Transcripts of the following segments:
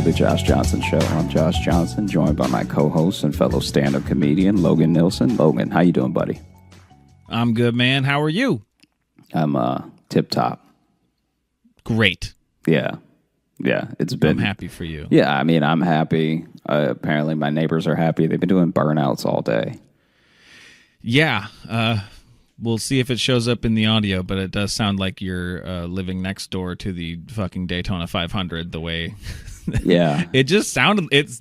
to the Josh Johnson Show. I'm Josh Johnson, joined by my co-host and fellow stand-up comedian, Logan Nilsson. Logan, how you doing, buddy? I'm good, man. How are you? I'm tip-top. Great. Yeah, it's been... I'm happy for you. Yeah, I mean, I'm happy. Apparently, my neighbors are happy. They've been doing burnouts all day. Yeah, we'll see if it shows up in the audio, but it does sound like you're living next door to the fucking Daytona 500, the way... Yeah. It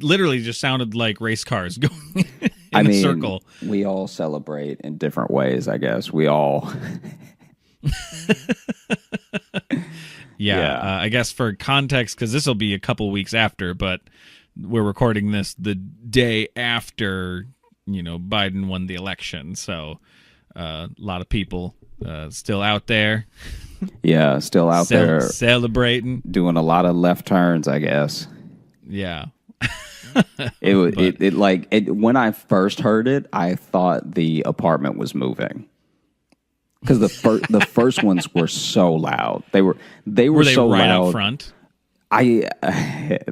literally just sounded like race cars going in a circle. We all celebrate in different ways, I guess. We all... Yeah. I guess for context, because this will be a couple weeks after, but we're recording this the day after, Biden won the election. So a lot of people still out there. Yeah, still out there. Celebrating. Doing a lot of left turns, I guess. Yeah. When I first heard it, I thought the apartment was moving. Because the first ones were so loud. They were so right loud. Up front?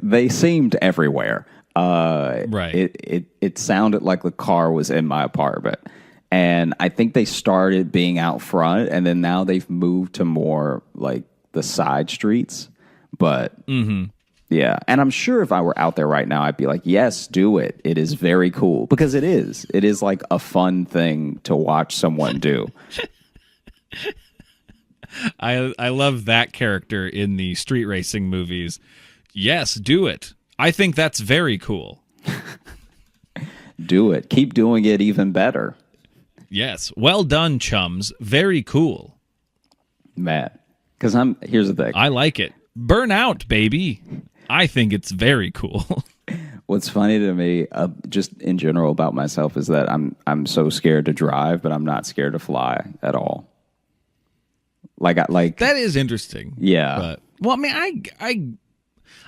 They seemed everywhere. Right. It sounded like the car was in my apartment. And I think they started being out front, and then now they've moved to more like the side streets. But yeah, and I'm sure if I were out there right now, I'd be like, yes, do it. It is very cool. Because it is. It is like a fun thing to watch someone do. I love that character in the street racing movies. Yes, do it. I think that's very cool. Do it. Keep doing it even better. Yes. Well done, chums. Very cool. Matt, because here's the thing. I like it. Burn out, baby. I think it's very cool. What's funny to me, just in general about myself, is that I'm so scared to drive, but I'm not scared to fly at all. That is interesting. Yeah. But, well, I mean,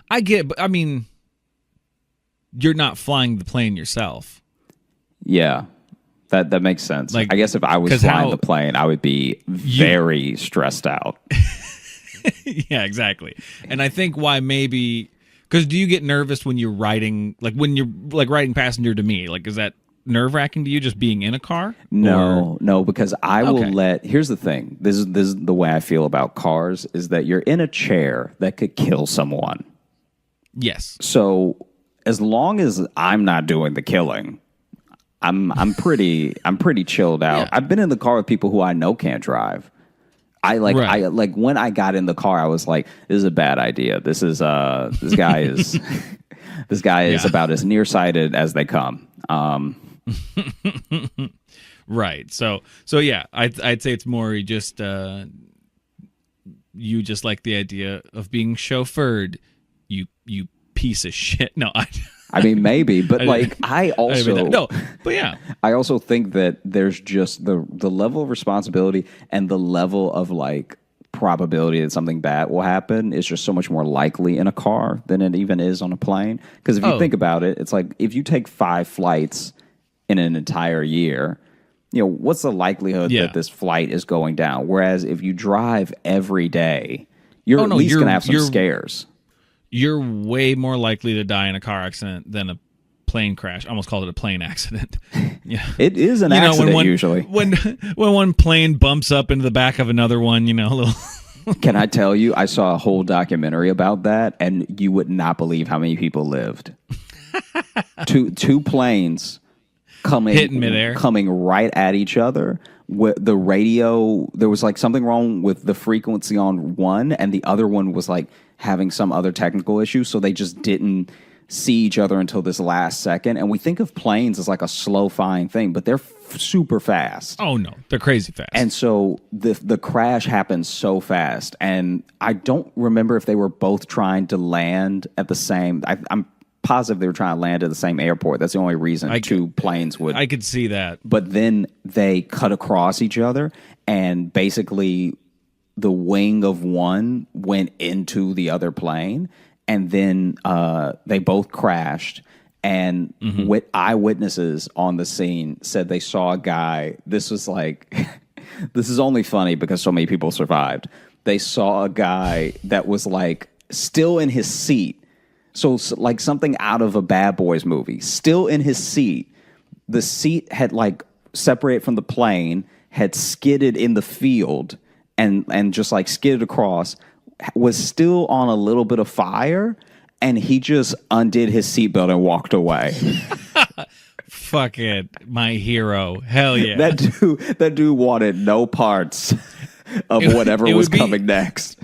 I get, but I mean, you're not flying the plane yourself. Yeah. That makes sense. I guess if I was flying the plane, I would be very stressed out. Yeah, exactly. And I think why maybe, because do you get nervous when you're riding, when you're riding passenger to me? Is that nerve-wracking to you just being in a car? No, because I will here's the thing. This is the way I feel about cars, is that you're in a chair that could kill someone. Yes. So as long as I'm not doing the killing, I'm pretty chilled out. Yeah. I've been in the car with people who I know can't drive. When I got in the car, I was like, this is a bad idea. This guy is this guy is about as nearsighted as they come. Right. So yeah, I'd say it's more just you just like the idea of being chauffeured. You piece of shit. No, I mean, maybe, but I also think that there's just the level of responsibility and the level of probability that something bad will happen is just so much more likely in a car than it even is on a plane. Because if you think about it, it's like if you take 5 flights in an entire year, what's the likelihood that this flight is going down? Whereas if you drive every day, you're at least going to have some scares. You're way more likely to die in a car accident than a plane crash. I almost called it a plane accident. Yeah. It is an accident usually. When one plane bumps up into the back of another one, a little... Can I tell you, I saw a whole documentary about that, and you would not believe how many people lived. Two planes hitting midair, coming right at each other. The radio, there was something wrong with the frequency on one, and the other one was having some other technical issue, so they just didn't see each other until this last second. And we think of planes as a slow flying thing, but they're super fast. Oh no, they're crazy fast. And so the crash happened so fast, and I don't remember if they were both trying to land at the same. I'm positive they were trying to land at the same airport. That's the only reason two planes would. I could see that. But then they cut across each other, and basically the wing of one went into the other plane, and then they both crashed. And eyewitnesses on the scene said they saw a guy. This was this is only funny because so many people survived. They saw a guy that was still in his seat, So like something out of a Bad Boys movie. Still in his seat. The seat had like separated from the plane, had skidded in the field, and just like skidded across, was still on a little bit of fire, and he just undid his seatbelt and walked away. Fuck it, my hero. Hell yeah. That dude wanted no parts of whatever was coming next.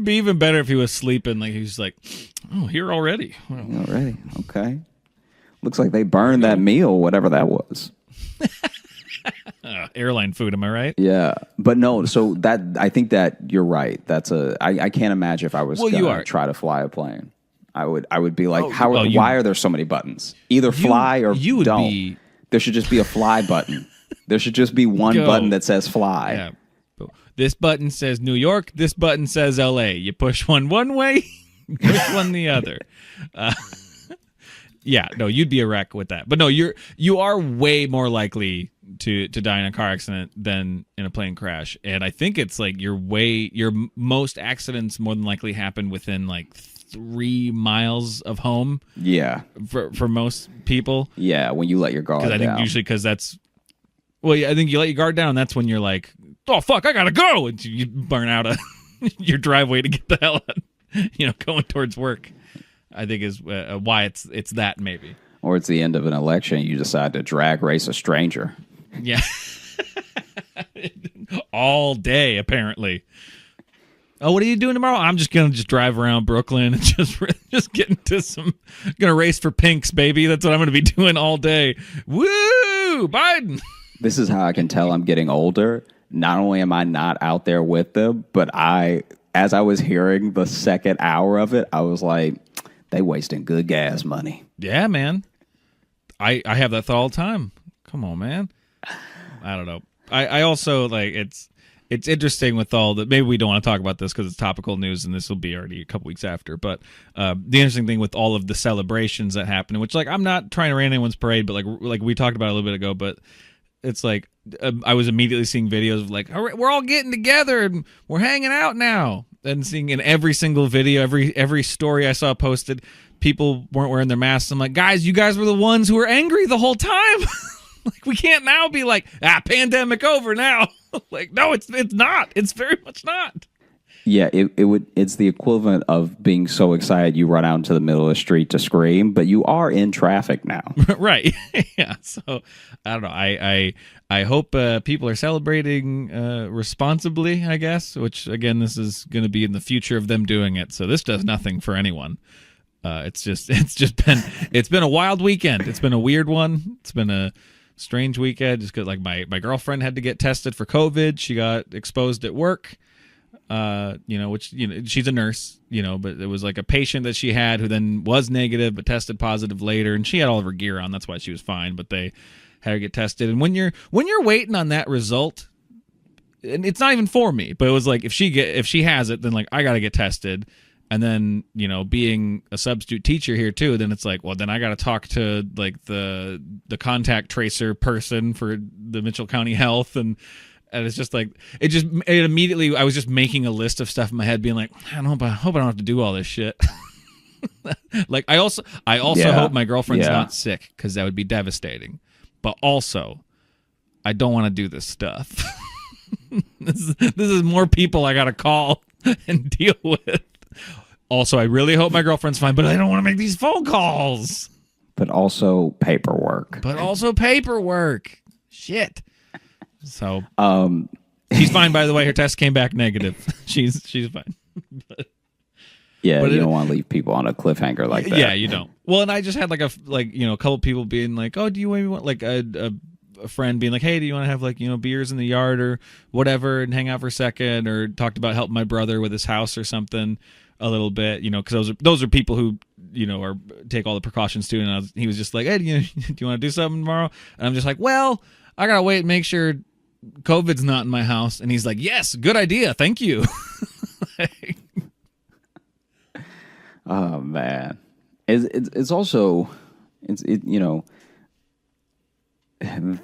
Be even better if he was sleeping. Like he was like, "Oh, here already." Well, already, okay. Looks like they burned that meal, whatever that was. Airline food, am I right? Yeah, but no. So that I think that you're right. I can't imagine if I was going to try to fly a plane. I would be like, why are there so many buttons? Either fly or don't. There should just be a fly button. There should just be one button that says fly. Yeah. This button says New York. This button says L.A. You push one way, push one the other. Yeah, no, you'd be a wreck with that. But no, you are way more likely to die in a car accident than in a plane crash. And I think it's like your most accidents more than likely happen within like 3 miles of home. Yeah. For most people. Yeah, when you let your guard down. Because I think usually that's... Well, I think you let your guard down, and that's when you're like, oh, fuck, I gotta go! And you burn out your driveway to get the hell out, going towards work. I think is why it's that maybe. Or it's the end of an election, you decide to drag race a stranger. Yeah. All day, apparently. Oh, what are you doing tomorrow? I'm just gonna drive around Brooklyn and just get into gonna race for pinks, baby. That's what I'm gonna be doing all day. Woo, Biden. This is how I can tell I'm getting older. Not only am I not out there with them, but as I was hearing the second hour of it, I was like, they wasting good gas money. Yeah, man. I have that thought all the time. Come on, man. I don't know. I also like it's interesting with all the, maybe we don't want to talk about this because it's topical news and this will be already a couple weeks after, but the interesting thing with all of the celebrations that happen, which like I'm not trying to rain anyone's parade, but like we talked about a little bit ago, but it's like I was immediately seeing videos of like, all right, we're all getting together and we're hanging out now, and seeing in every single video, every story I saw posted, people weren't wearing their masks. I'm like, guys, you guys were the ones who were angry the whole time. Like, we can't now be like, pandemic over now. Like, no, it's not. It's very much not. Yeah, it's the equivalent of being so excited you run out into the middle of the street to scream, but you are in traffic now. Right. Yeah. So I don't know. I hope people are celebrating responsibly, I guess, which again, this is going to be in the future of them doing it. So this does nothing for anyone. It's been a wild weekend. It's been a weird one. It's been a strange weekend just because like my girlfriend had to get tested for COVID. She got exposed at work. Which she's a nurse, but it was like a patient that she had who then was negative but tested positive later, and she had all of her gear on. That's why she was fine, but they had her get tested. And when you're waiting on that result, and it's not even for me, but it was like if she has it, then like I got to get tested. And then, being a substitute teacher here too, then it's like, well, then I got to talk to like the contact tracer person for the Mitchell County Health, and it's just like it immediately. I was just making a list of stuff in my head, being like, I hope I don't have to do all this shit. Like I also hope my girlfriend's not sick, because that would be devastating. But also, I don't want to do this stuff. This is more people I got to call and deal with. Also, I really hope my girlfriend's fine, but I don't want to make these phone calls. But also paperwork. Shit. So, she's fine, by the way. Her test came back negative. She's fine. But you don't want to leave people on a cliffhanger like that. Yeah, you don't. Well, and I just had a couple people being like, "Oh, do you want like a friend being like, hey, do you want to have like beers in the yard or whatever and hang out for a second?" Or talked about helping my brother with his house or something a little bit, because those are people who are take all the precautions too. And he was just like, hey, do you want to do something tomorrow? And I'm just like, well, I gotta wait and make sure COVID's not in my house. And he's like, yes, good idea, thank you. Oh man, it's also the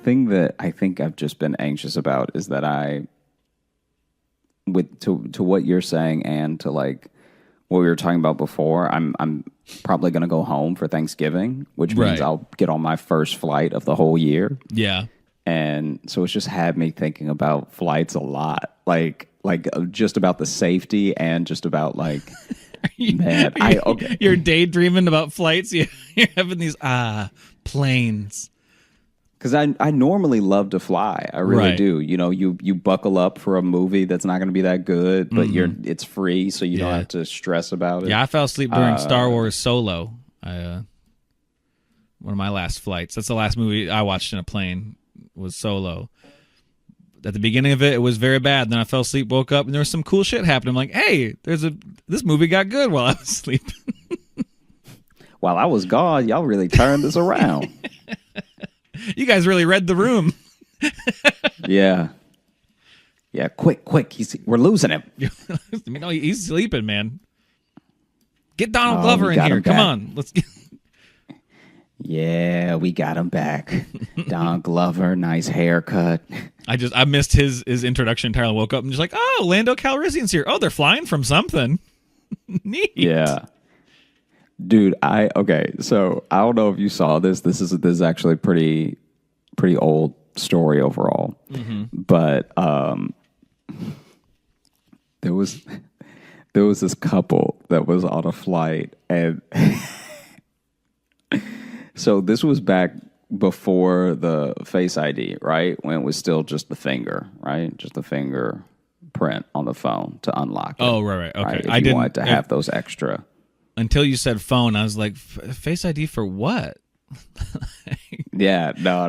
thing that I think I've just been anxious about is that to what you're saying, and to like what we were talking about before, I'm probably going to go home for Thanksgiving, which means I'll get on my first flight of the whole year. Yeah. And so it's just had me thinking about flights a lot, like just about the safety and just about like, man, you're daydreaming about flights. You're having these planes. Because I normally love to fly. I really do. You know, you buckle up for a movie that's not going to be that good, but it's free, so you don't have to stress about it. Yeah, I fell asleep during Star Wars Solo. One of my last flights. That's the last movie I watched in a plane was Solo. At the beginning of it was very bad. Then I fell asleep, woke up, and there was some cool shit happening. I'm like, hey, this movie got good while I was sleeping. While I was gone, y'all really turned this around. You guys really read the room. Yeah, quick. We're losing him. He's sleeping, man. Get Donald Glover in here. Come on. Let's get... Yeah, we got him back. Don Glover, nice haircut. I missed his introduction entirely. Woke up and just like, oh, Lando Calrissian's here. Oh, they're flying from something. Neat. Yeah. Dude, so I don't know if you saw this. This is actually pretty old story overall. Mm-hmm. But there was this couple that was on a flight, and so this was back before the Face ID, right? When it was still just the finger, right? Just the fingerprint on the phone to unlock it. Oh, right. Okay. Right? If you wanted to have those extra. Until you said phone, I was like, Face ID for what? Yeah, no.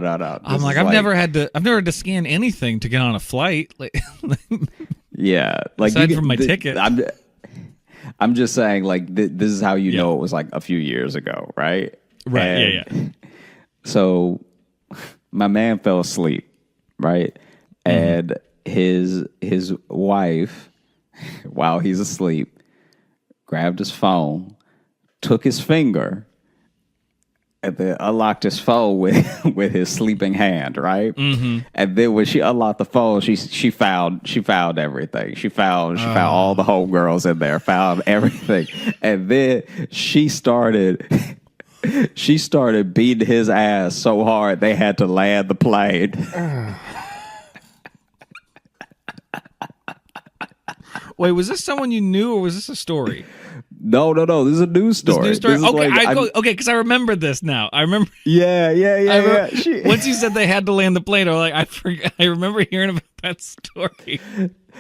I'm like, I've never had to scan anything to get on a flight. Like, yeah, like aside from my ticket. I'm just saying, like, this is how you know it was like a few years ago, right? Right. And yeah. So my man fell asleep, right? Mm-hmm. And his wife, while he's asleep, grabbed his phone, took his finger, and then unlocked his phone with his sleeping hand, right? Mm-hmm. And then when she unlocked the phone, she found everything. She found all the homegirls in there, found everything, and then she started beating his ass so hard they had to land the plane. Wait, was this someone you knew, or was this a story? No. This is a news story. Okay, because I remember this now. I remember. Yeah. Once you said they had to land the plane, I was like, I remember hearing about that story.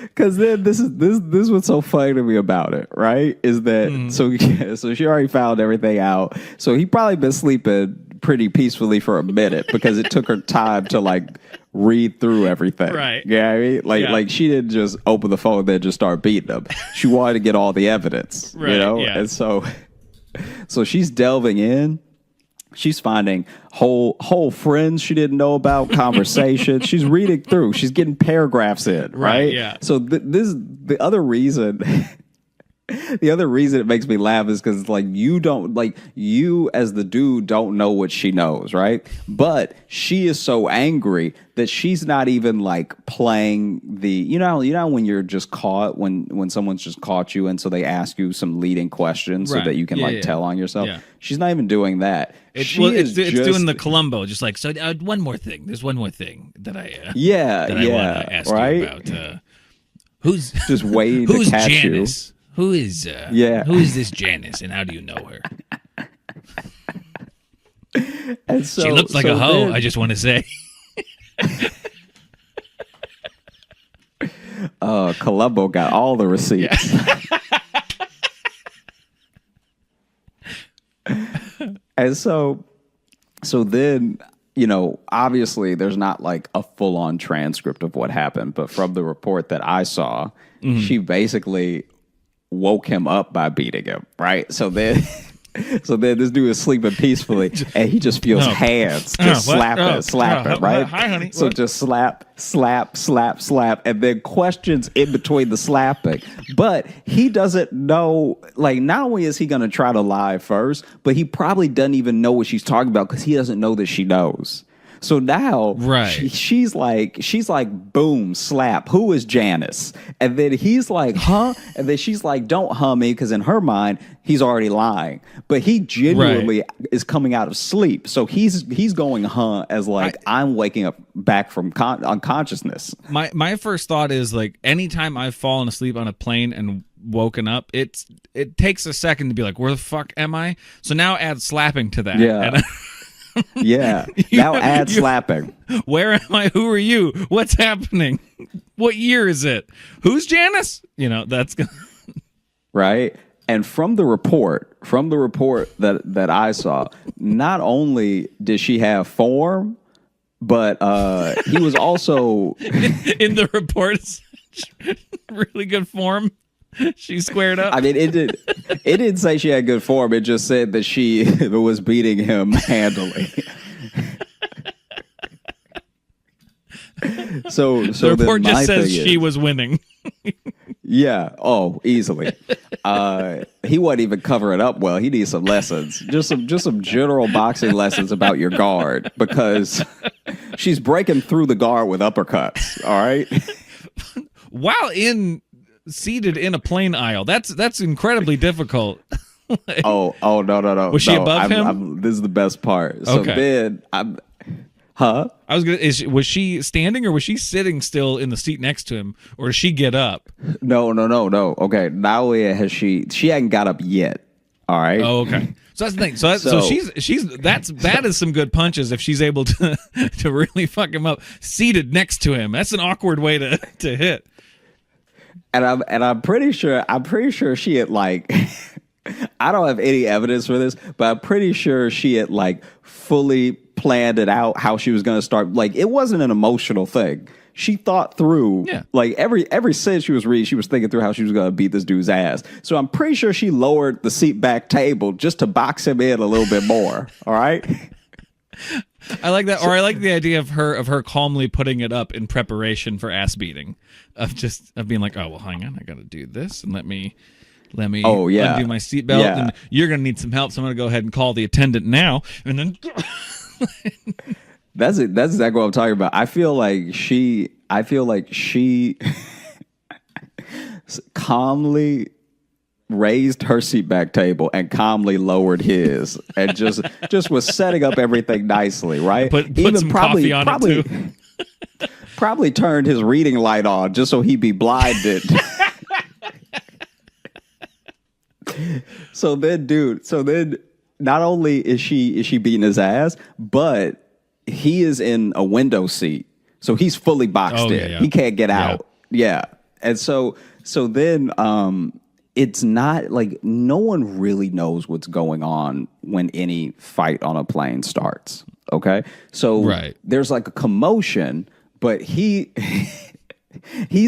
Because then this is what's so funny to me about it, right? Is that so she already found everything out. So he probably been sleeping pretty peacefully for a minute because it took her time to like read through everything. Right. Yeah, you know what I mean? Like she didn't just open the phone and then just start beating him. She wanted to get all the evidence. Right, you know? Yeah. And so she's delving in. She's finding whole friends she didn't know about, conversations. She's reading through. She's getting paragraphs in, right? Yeah. So this the other reason. The other reason it makes me laugh is because like you as the dude don't know what she knows, right? But she is so angry that she's not even like playing the you know when you're just caught when someone's just caught you and so they ask you some leading questions so that you can tell on yourself. Yeah. She's not even doing that. It's doing the Columbo, just like so. One more thing. There's one more thing that I want to ask you about. Who's just waiting to catch Janice? you? Who is this Janice, and how do you know her? And so, she looks like a hoe, I just want to say. Columbo got all the receipts. Yeah. And so then, obviously there's not like a full-on transcript of what happened, but from the report that I saw, she basically woke him up by beating him, right? So then this dude is sleeping peacefully, and he just feels hands just slap it, right? Hi, honey. So just slap, and then questions in between the slapping. But he doesn't know, like, not only is he going to try to lie first, but he probably doesn't even know what she's talking about because he doesn't know that she knows. So now right. she's like, boom, slap. Who is Janice? And then he's like, huh? And then she's like, don't huh me, because in her mind, he's already lying. But he genuinely is coming out of sleep. So he's going huh as like, I'm waking up back from unconsciousness. My first thought is like, anytime I've fallen asleep on a plane and woken up, it takes a second to be like, where the fuck am I? So now add slapping to that. Yeah. Yeah. Now add slapping. Where am I? Who are you? What's happening? What year is it? Who's Janice? That's right. And from the report that I saw, not only did she have form, but he was also in the reports, really good form. She squared up. I mean, it didn't say she had good form. It just said that she was beating him handily. So the report just says she was winning. Yeah. Oh, easily. He wasn't even covering up well. He needs some lessons. Just some general boxing lessons about your guard, because she's breaking through the guard with uppercuts. All right. While seated in a plane aisle, that's incredibly difficult. Oh no. Was she above him? This is the best part. So then I was was she standing or was she sitting still in the seat next to him, or does she get up? No. Okay, not only has she hadn't got up yet. All right. Oh, okay. So that's the thing. So that is some good punches if she's able to really fuck him up seated next to him. That's an awkward way to hit. And I'm pretty sure she had like I don't have any evidence for this, but I'm pretty sure she had like fully planned it out how she was going to start. Like, it wasn't an emotional thing. She thought through, like every sentence she was reading, she was thinking through how she was going to beat this dude's ass. So I'm pretty sure she lowered the seat back table just to box him in a little bit more. All right. I like that, or I like the idea of her calmly putting it up in preparation for ass beating, of being like, oh well, hang on, I got to do this, and let me undo my seatbelt, and you're gonna need some help, so I'm gonna go ahead and call the attendant now, and then. That's it. That's exactly what I'm talking about. I feel like she calmly raised her seat back table and calmly lowered his, and just was setting up everything nicely, right? Put some coffee on it too. Probably turned his reading light on just so he'd be blinded. So then not only is she beating his ass, but he is in a window seat, so he's fully boxed in. Yeah. He can't get out. Yeah, and so then it's not like, no one really knows what's going on when any fight on a plane starts. Okay, so there's like a commotion, but he's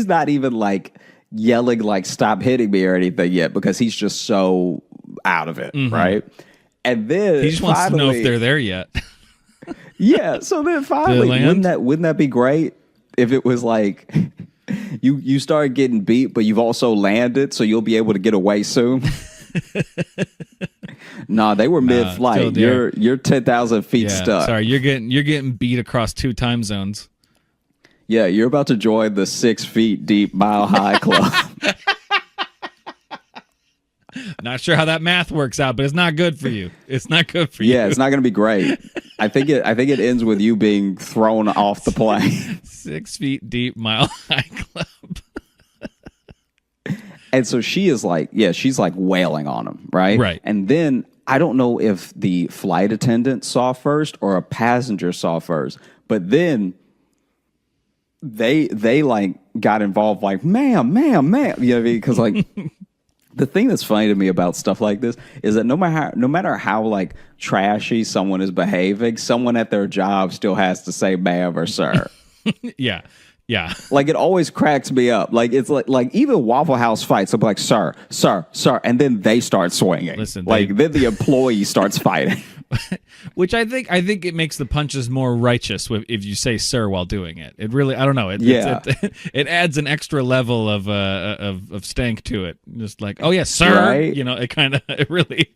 not even like yelling like "stop hitting me" or anything yet, because he's just so out of it, right? And then he just wants to know if they're there yet. Yeah. So then finally, wouldn't that be great if it was like you start getting beat, but you've also landed, so you'll be able to get away soon. Nah, they were mid-flight. You're 10,000 feet stuck. Sorry, you're getting beat across 2 time zones. Yeah, you're about to join the 6 feet deep, mile high club. Not sure how that math works out, but it's not good for you. It's not good for you. Yeah, it's not going to be great. I think it ends with you being thrown off the plane. 6 feet deep, mile high club. And so she is like, she's like wailing on him, right? Right. And then I don't know if the flight attendant saw first or a passenger saw first, but then they like got involved, like, ma'am. You know what I mean? Because like the thing that's funny to me about stuff like this is that no matter how like trashy someone is behaving, someone at their job still has to say ma'am or sir. Yeah. Like, it always cracks me up. Like, it's like even Waffle House fights, I'll be like, sir, and then they start swinging. Then the employee starts fighting. Which I think it makes the punches more righteous if you say sir while doing it. It really, I don't know. It adds an extra level of stank to it. Just like, oh yeah, sir. Right? You know, it really.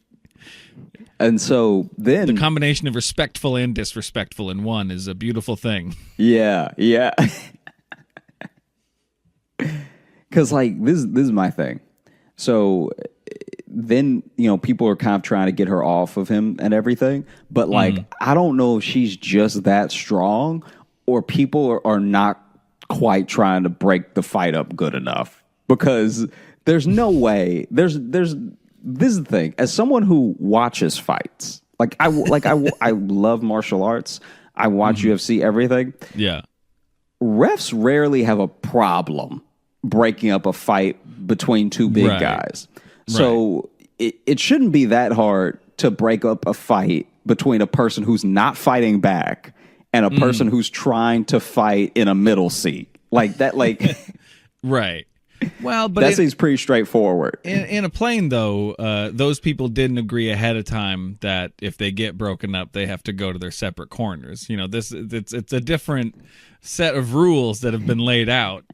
And so then the combination of respectful and disrespectful in one is a beautiful thing. Yeah. Because like this is my thing. So then people are kind of trying to get her off of him and everything, but like I don't know if she's just that strong or people are not quite trying to break the fight up good enough, because there's no way this is the thing. As someone who watches fights, I love martial arts. I watch UFC, everything. Yeah. Refs rarely have a problem breaking up a fight between two big guys. So it shouldn't be that hard to break up a fight between a person who's not fighting back and a person who's trying to fight in a middle seat. Like that, right. Well, but that seems pretty straightforward. In a plane, though, those people didn't agree ahead of time that if they get broken up, they have to go to their separate corners. It's a different set of rules that have been laid out.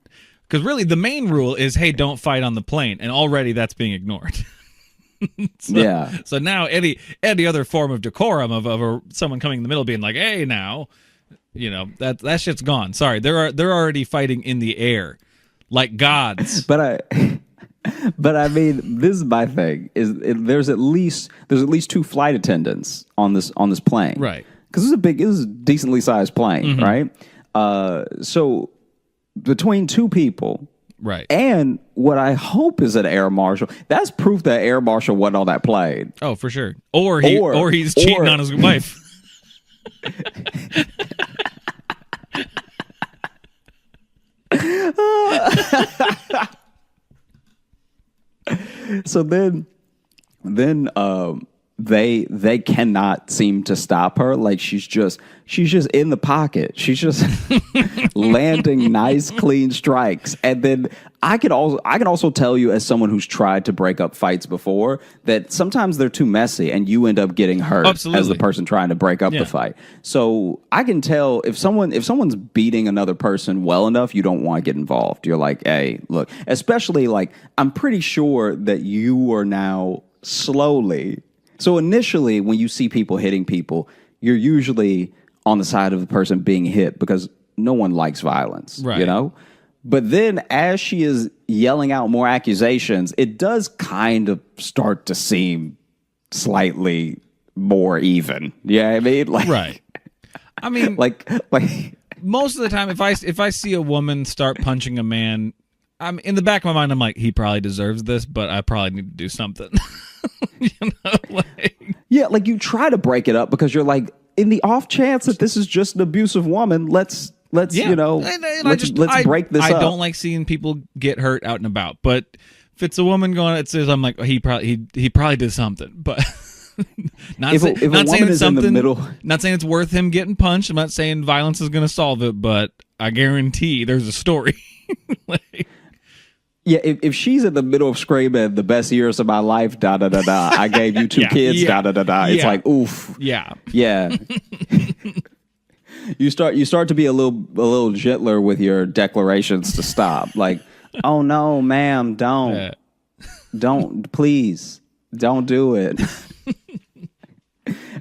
Because really, the main rule is, hey, don't fight on the plane, and already that's being ignored. So now any other form of decorum of someone coming in the middle being like, hey, now, that shit's gone. Sorry, they're already fighting in the air. Like gods. But I mean, this is my thing. There's at least two flight attendants on this plane, right? Because it was a decently sized plane, right? So between two people, right, and what I hope is an air marshal, that's proof that air marshal wasn't on that plane. Oh, for sure. Or he's cheating on his wife. So then they cannot seem to stop her. Like she's just in the pocket. She's just landing nice clean strikes. And then I can also tell you, as someone who's tried to break up fights before, that sometimes they're too messy and you end up getting hurt as the person trying to break up the fight. So I can tell if someone's beating another person well enough, you don't want to get involved. You're like, hey, look, especially like I'm pretty sure that you are now slowly. So initially, when you see people hitting people, you're usually on the side of the person being hit because no one likes violence, right. But then as she is yelling out more accusations, it does kind of start to seem slightly more even. Yeah, I mean, right. I mean, like most of the time, if I see a woman start punching a man, I'm in the back of my mind, I'm like, he probably deserves this, but I probably need to do something. Yeah, like you try to break it up because you're like, in the off chance that this is just an abusive woman, let's break this up. I don't like seeing people get hurt out and about, but if it's a woman going, I'm like, he probably did something, but not saying it's worth him getting punched. I'm not saying violence is going to solve it, but I guarantee there's a story. Yeah, if she's in the middle of screaming, the best years of my life, da da da da, I gave you two kids, da da da da. It's like, oof. Yeah. You start to be a little gentler with your declarations to stop. Like, oh no, ma'am, don't, please, don't do it.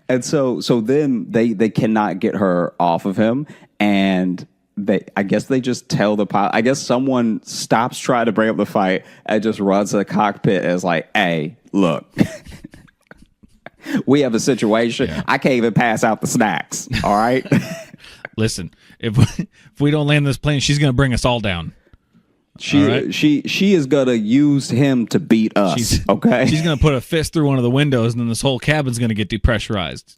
And so then they cannot get her off of him, and I guess they just tell the pilot. I guess someone stops trying to break up the fight and just runs to the cockpit and is like, hey, look, we have a situation. Yeah. I can't even pass out the snacks. All right. Listen, if we don't land this plane, she's going to bring us all down. She is going to use him to beat us. She's going to put a fist through one of the windows, and then this whole cabin's going to get depressurized.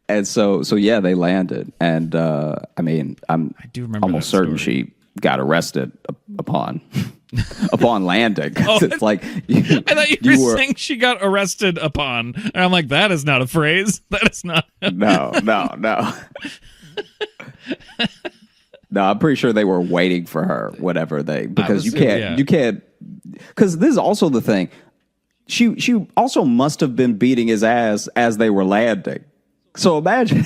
And so yeah, they landed, and I do remember almost certain she got arrested upon landing. Oh, it's like I thought you were saying she got arrested upon, and I'm like, that is not a phrase. That is not. No. No, I'm pretty sure they were waiting for her. Because you can't. Because this is also the thing. She also must have been beating his ass as they were landing. So imagine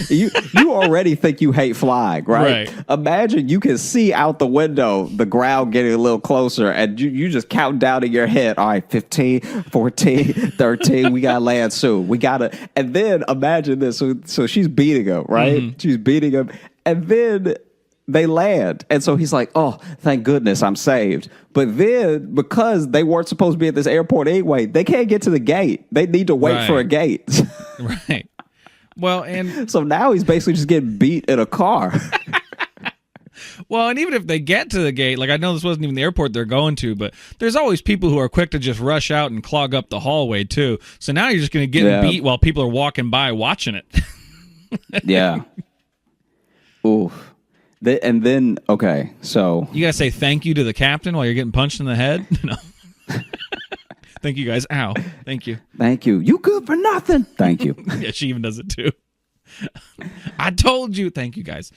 you already think you hate flying, right? Imagine you can see out the window the ground getting a little closer, and you just count down in your head. All right, 15, 14, 13. We got to land soon. We got to. And then imagine this. So she's beating him, right? Mm-hmm. She's beating him. And then they land. And so he's like, oh, thank goodness I'm saved. But then, because they weren't supposed to be at this airport anyway, they can't get to the gate. They need to wait for a gate. Right. Well, and so now he's basically just getting beat in a car. Well, and even if they get to the gate, like I know this wasn't even the airport they're going to, but there's always people who are quick to just rush out and clog up the hallway too. So now you're just going to get beat while people are walking by watching it. Yeah. Oof. And then, okay, so you got to say thank you to the captain while you're getting punched in the head? No. Thank you, guys. Ow. Thank you. Thank you. You good for nothing. Thank you. Yeah, she even does it too. I told you. Thank you, guys.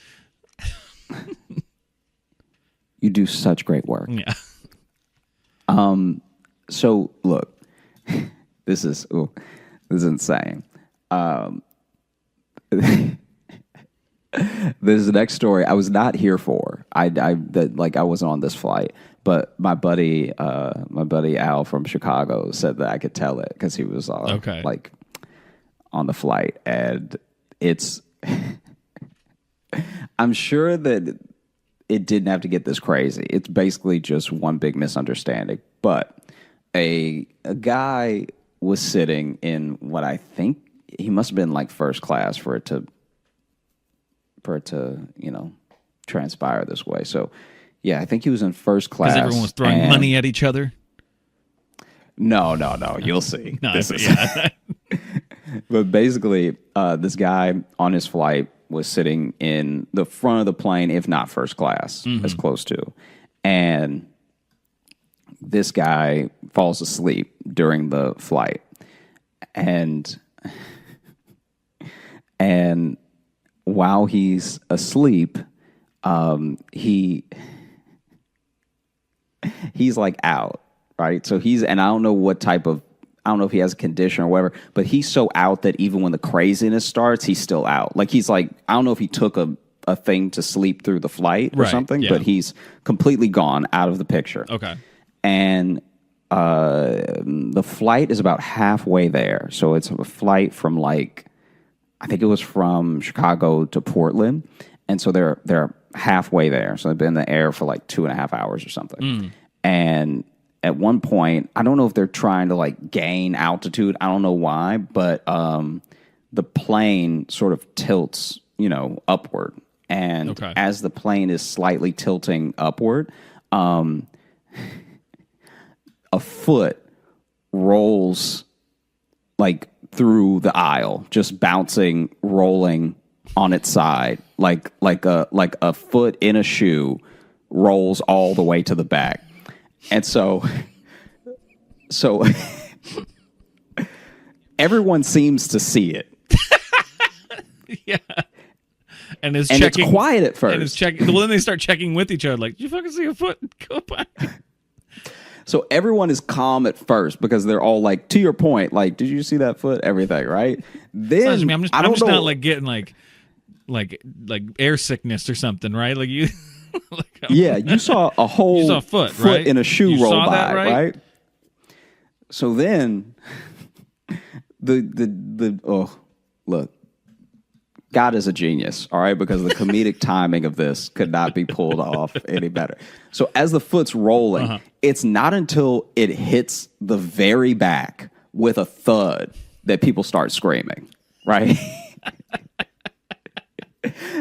You do such great work. Yeah. So look, this is insane. This next story I was not here for. I wasn't on this flight, but my buddy Al from Chicago said that I could tell it because he was like on the flight, and it's. I'm sure that it didn't have to get this crazy. It's basically just one big misunderstanding. But a guy was sitting in what I think he must have been like first class for it to transpire this way. So, yeah, I think he was in first class. Because everyone was throwing money at each other? No. You'll see. But basically, this guy on his flight was sitting in the front of the plane, if not first class, as close to. And this guy falls asleep during the flight. And while he's asleep, he's like out, right? So and I don't know if he has a condition or whatever, but he's so out that even when the craziness starts, he's still out. Like he's like, I don't know if he took a thing to sleep through the flight or something, but he's completely gone out of the picture. Okay. And the flight is about halfway there. So it's a flight from I think it was from Chicago to Portland. And so they're halfway there. So they've been in the air for 2.5 hours or something. And at one point, I don't know if they're trying to gain altitude. I don't know why, but the plane sort of tilts, upward. And as the plane is slightly tilting upward, a foot rolls through the aisle, just bouncing, rolling on its side, like a foot in a shoe rolls all the way to the back. And so everyone seems to see it. Yeah. And it's quiet at first. And it's checking. Well, then they start checking with each other, like, did you fucking see a foot go by? So everyone is calm at first because they're all to your point, did you see that foot? Everything, right? Then I'm just not getting like air sickness or something, right? Like you. Yeah, you saw a whole foot right? in a shoe you roll saw by, that, right? So then look, God is a genius, all right? Because the comedic timing of this could not be pulled off any better. So as the foot's rolling, it's not until it hits the very back with a thud that people start screaming, right?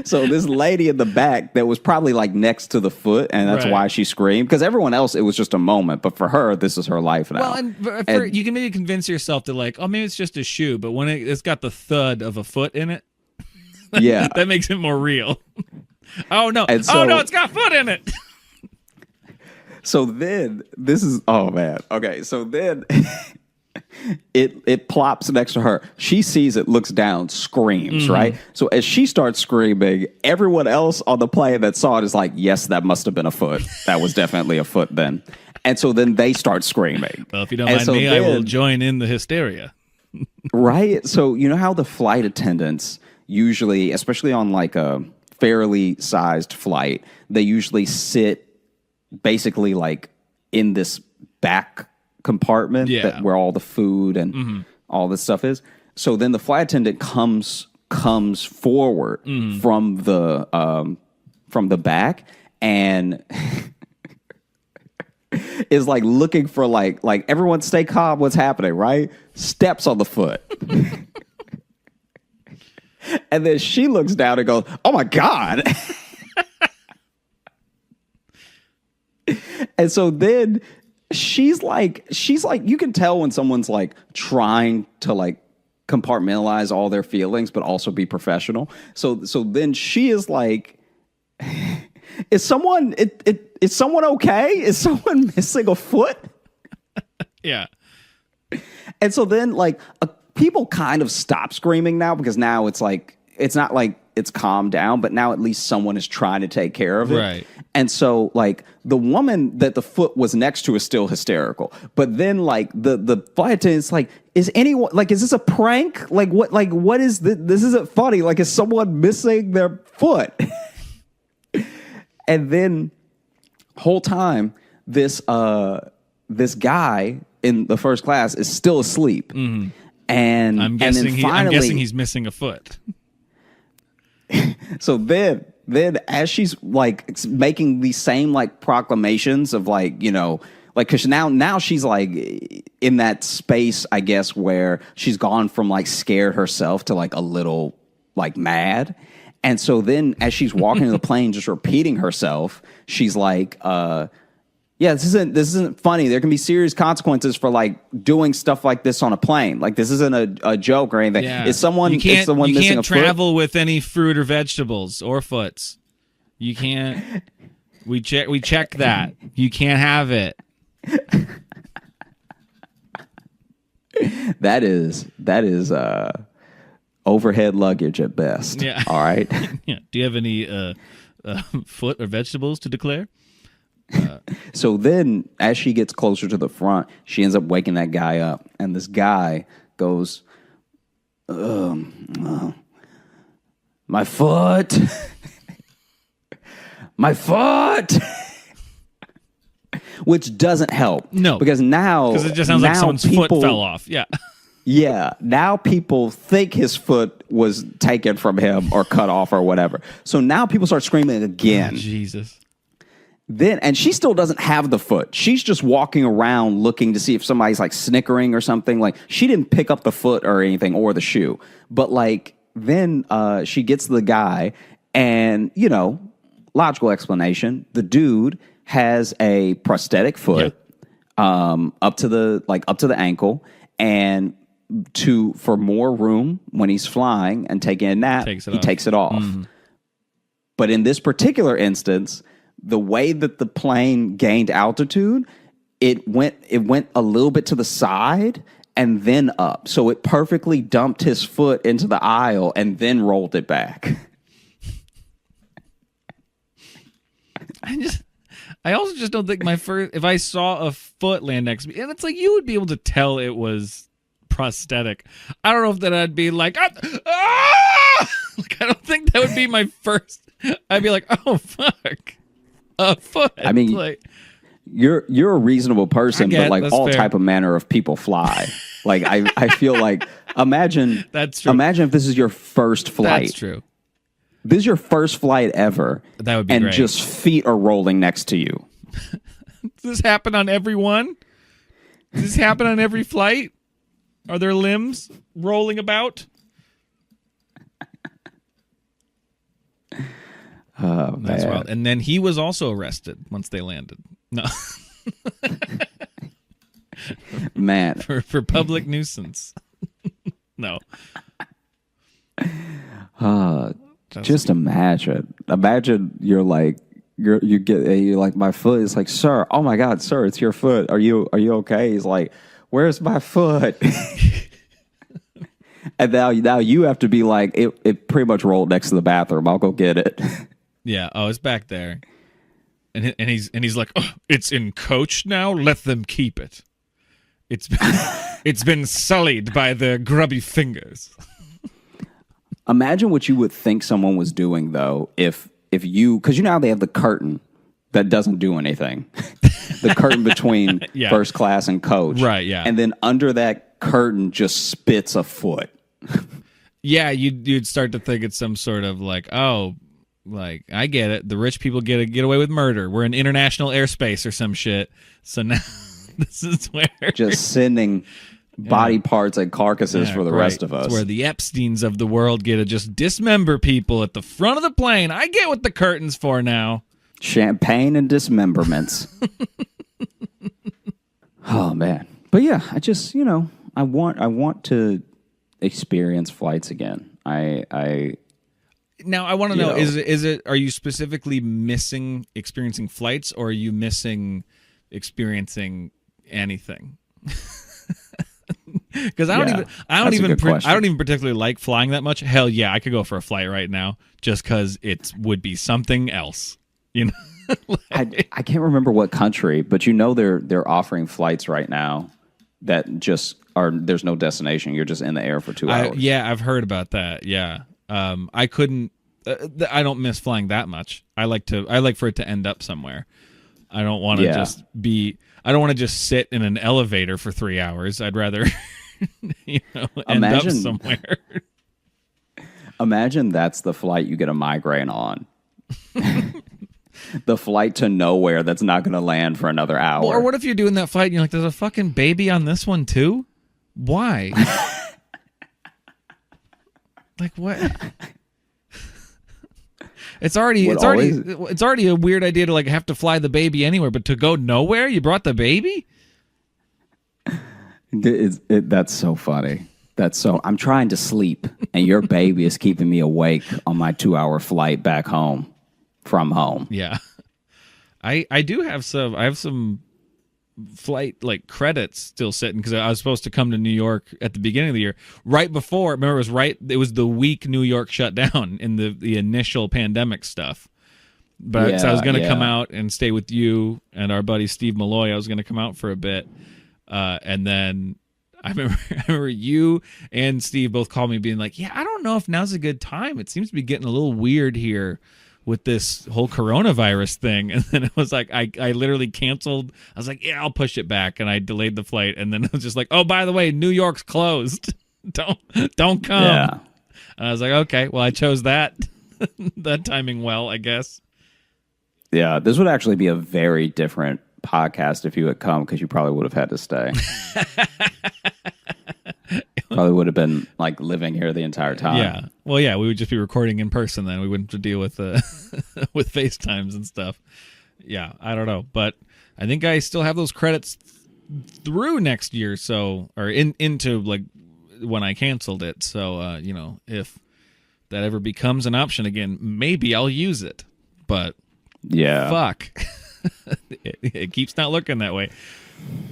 So this lady in the back that was probably next to the foot, and that's why she screamed. Because everyone else, it was just a moment. But for her, this is her life now. Well, and you can maybe convince yourself that maybe it's just a shoe. But when it's got the thud of a foot in it, yeah, that makes it more real. Oh, no. It's got foot in it. So then, okay, so then it plops next to her. She sees it, looks down, screams, right? So as she starts screaming, everyone else on the plane that saw it is like, yes, that must have been a foot. That was definitely a foot then. And so then they start screaming. Well, if you don't mind me, I will join in the hysteria. Right? So you know how the flight attendants usually, especially on like a fairly sized flight, they usually sit basically like in this back compartment where all the food and all this stuff is. So then the flight attendant comes forward from the back and is like looking for like everyone stay calm, what's happening, right? Steps on the foot. And then she looks down and goes, "Oh my God." And so then she's like, you can tell when someone's like trying to like compartmentalize all their feelings, but also be professional. So then she is like, is someone okay? Is someone missing a foot? Yeah. And so then like people kind of stop screaming now because now it's like, it's not like it's calmed down, but now at least someone is trying to take care of it. Right. And so like the woman that the foot was next to is still hysterical. But then like the flight attendant's like, is anyone like, is this a prank? Like what is this? This isn't funny. Like, is someone missing their foot? And then whole time this guy in the first class is still asleep. Mm-hmm. And I'm guessing finally, he's missing a foot. So then as she's like making these same like proclamations of like, you know, like, cause now she's like in that space, I guess, where she's gone from like scared herself to like a little like mad. And so then as she's walking to the plane, just repeating herself, she's like, yeah, this isn't funny. There can be serious consequences for like doing stuff like this on a plane. Like this isn't a joke or anything. Yeah. Is someone missing a foot? You can't travel with any fruit or vegetables or foots. You can't. We check that. You can't have it. That is overhead luggage at best. Yeah. All right. Yeah. Do you have any foot or vegetables to declare? So then, as she gets closer to the front, she ends up waking that guy up, and this guy goes, "My foot, my foot," which doesn't help. No, because it just sounds like someone's foot fell off. Yeah. Yeah, now people think his foot was taken from him or cut off or whatever. So now people start screaming again. Oh, Jesus. Then, and she still doesn't have the foot. She's just walking around looking to see if somebody's like snickering or something. Like she didn't pick up the foot or anything or the shoe. But like then she gets the guy and, you know, logical explanation. The dude has a prosthetic foot up to the ankle, and for more room when he's flying and taking a nap, he takes it off. Mm-hmm. But in this particular instance, the way that the plane gained altitude, it went a little bit to the side and then up. So it perfectly dumped his foot into the aisle and then rolled it back. I also just don't think if I saw a foot land next to me, and it's like you would be able to tell it was prosthetic. I don't know if that I'd be like, ah! Like I don't think that would be my first. I'd be like, oh fuck. A foot. I mean, like, you're a reasonable person, but like all fair. Type of manner of people fly. Like I feel like imagine that's true. Imagine if this is your first flight. That's true. This is your first flight ever. That would be and great. Just feet are rolling next to you. Does this happen on everyone? Does this happen on every flight? Are there limbs rolling about? Oh, that's man. wild. And then he was also arrested once they landed. No. Man. For public nuisance. No. Just imagine you're like my foot is like, sir, oh my God, sir, it's your foot. Are you okay? He's like, where's my foot? And now you have to be like, it pretty much rolled next to the bathroom. I'll go get it. Yeah. Oh, it's back there. And he's like, oh, it's in coach now. Let them keep it. It's been sullied by their grubby fingers. Imagine what you would think someone was doing, though, if you, because you know how they have the curtain that doesn't do anything, the curtain between first class and coach, right? Yeah, and then under that curtain just spits a foot. Yeah, you'd start to think it's some sort of like, oh, like I get it. The rich people get away with murder. We're in international airspace or some shit. So now this is where just sending body parts and carcasses for the rest of us. It's where the Epsteins of the world get to just dismember people at the front of the plane. I get what the curtain's for now. Champagne and dismemberments. Oh man. But yeah, I just, I want to experience flights again. Now I want to know, is it are you specifically missing experiencing flights, or are you experiencing anything? Because I don't even particularly like flying that much. Hell yeah, I could go for a flight right now just because it would be something else. I can't remember what country, but they're offering flights right now that just are, there's no destination. You're just in the air for 2 hours. I've heard about that. Yeah, I couldn't. I don't miss flying that much. I like for it to end up somewhere. I don't want to I don't want to just sit in an elevator for 3 hours. I'd rather, end up somewhere. Imagine that's the flight you get a migraine on. The flight to nowhere that's not going to land for another hour. Or what if you're doing that flight and you're like, there's a fucking baby on this one too? Why? Like what? It's already a weird idea to like have to fly the baby anywhere, but to go nowhere, you brought the baby? That's so funny. I'm trying to sleep, and your baby is keeping me awake on my 2-hour flight back home from home. Yeah, I have some flight like credits still sitting because I was supposed to come to New York at the beginning of the year, right before. Remember, it was the week New York shut down in the initial pandemic stuff. But so I was going to come out and stay with you and our buddy Steve Malloy. I was going to come out for a bit, and then I remember you and Steve both called me being like, "Yeah, I don't know if now's a good time. It seems to be getting a little weird here with this whole coronavirus thing." And then it was like, I literally canceled. I was like, yeah, I'll push it back. And I delayed the flight. And then it was just like, oh, by the way, New York's closed. Don't come. Yeah. And I was like, okay, well, I chose that timing well, I guess. Yeah, this would actually be a very different podcast if you had come, because you probably would have had to stay. Probably would have been like living here the entire time. Yeah. Well, yeah, we would just be recording in person then. We wouldn't have to deal with with FaceTimes and stuff. Yeah, I don't know, but I think I still have those credits through next year, into like when I canceled it. So, if that ever becomes an option again, maybe I'll use it. But yeah, fuck, it keeps not looking that way.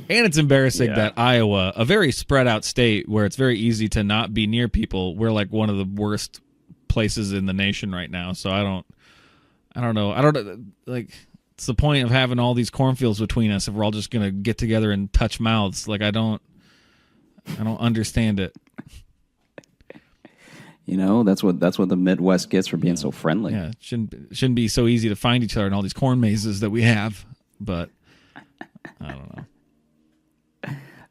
And it's embarrassing that Iowa, a very spread out state where it's very easy to not be near people, we're like one of the worst places in the nation right now. So I don't know. Like, it's the point of having all these cornfields between us if we're all just going to get together and touch mouths. Like, I don't understand it. That's what the Midwest gets for being so friendly. Yeah, it shouldn't be so easy to find each other in all these corn mazes that we have, but I don't know.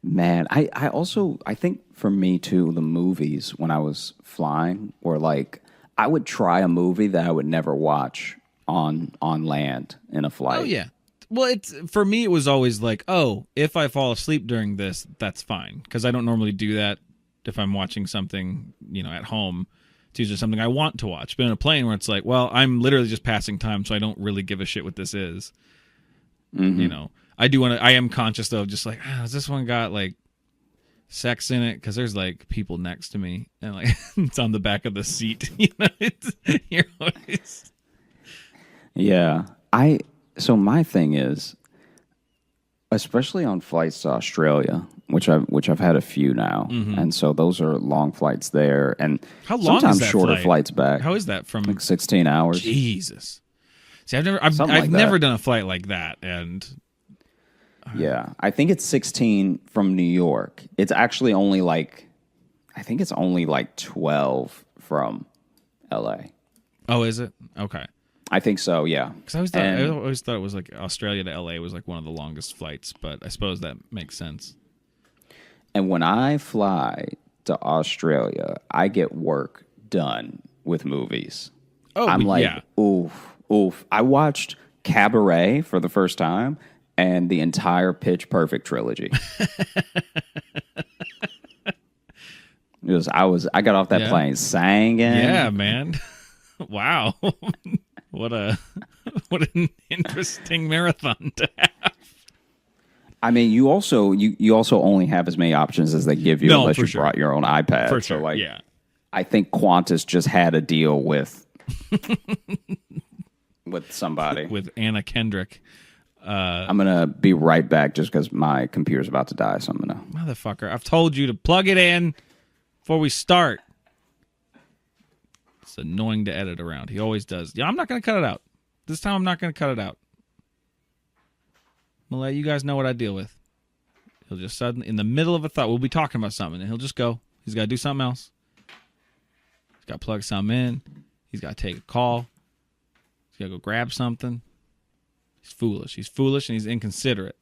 Man, I think for me too, the movies when I was flying were like, I would try a movie that I would never watch on land in a flight. Oh yeah. Well, for me it was always like, oh, if I fall asleep during this, that's fine, because I don't normally do that if I'm watching something, at home. It's usually something I want to watch. But in a plane where it's like, well, I'm literally just passing time, so I don't really give a shit what this is. Mm-hmm. I am conscious though, just like, has this one got like sex in it? Because there's like people next to me, and like it's on the back of the seat. You're always... Yeah, so my thing is, especially on flights to Australia, which I've had a few now, and so those are long flights there, and how long sometimes is that shorter flight? Flights back. How is that from? Like 16 hours. Jesus. See, I've never done a flight like that, and Yeah. I think it's 16 from New York. It's actually only like, I think it's only like 12 from LA. Oh, is it? Okay. I think so, yeah. Because I always thought it was like Australia to LA was like one of the longest flights, but I suppose that makes sense. And when I fly to Australia, I get work done with movies. Oh, I'm like, yeah. oof. I watched Cabaret for the first time and the entire Pitch Perfect trilogy. I got off that plane singing. Yeah, man. Wow. What an interesting marathon to have. I mean, you also only have as many options as they give you unless you brought your own iPad. For sure. So like, yeah. I think Qantas just had a deal with somebody. With Anna Kendrick. I'm gonna be right back just because my computer's about to die. So I'm gonna. Motherfucker! I've told you to plug it in before we start. It's annoying to edit around. He always does. Yeah, I'm not gonna cut it out. This time I'm not gonna cut it out. I'm gonna let you guys know what I deal with. He'll just suddenly, in the middle of a thought, we'll be talking about something, and he'll just go. He's got to do something else. He's got to plug something in. He's got to take a call. He's got to go grab something. He's foolish. He's foolish, and he's inconsiderate.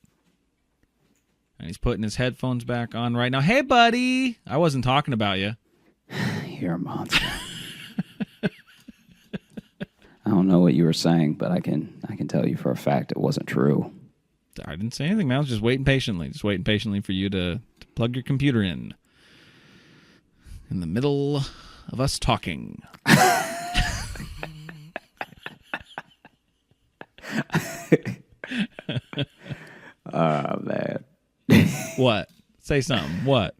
And he's putting his headphones back on right now. Hey, buddy. I wasn't talking about you. You're a monster. I don't know what you were saying, but I can tell you for a fact it wasn't true. I didn't say anything, man. I was just waiting patiently. Just waiting patiently for you to plug your computer in the middle of us talking. Oh, man. What? Say something. What?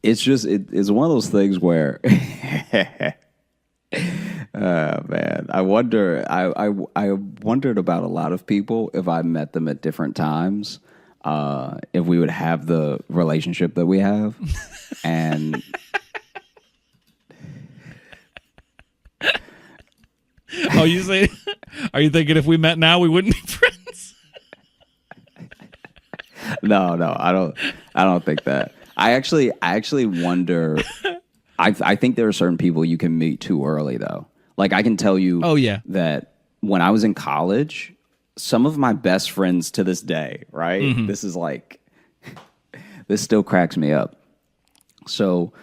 It's just, it's one of those things where... Oh man, I wonder. I wondered about a lot of people if I met them at different times, if we would have the relationship that we have, and oh, you say? Are you thinking if we met now we wouldn't be friends? No, I don't think that. I actually wonder. I think there are certain people you can meet too early, though. Like, I can tell you that when I was in college, some of my best friends to this day, right? Mm-hmm. This still cracks me up. So,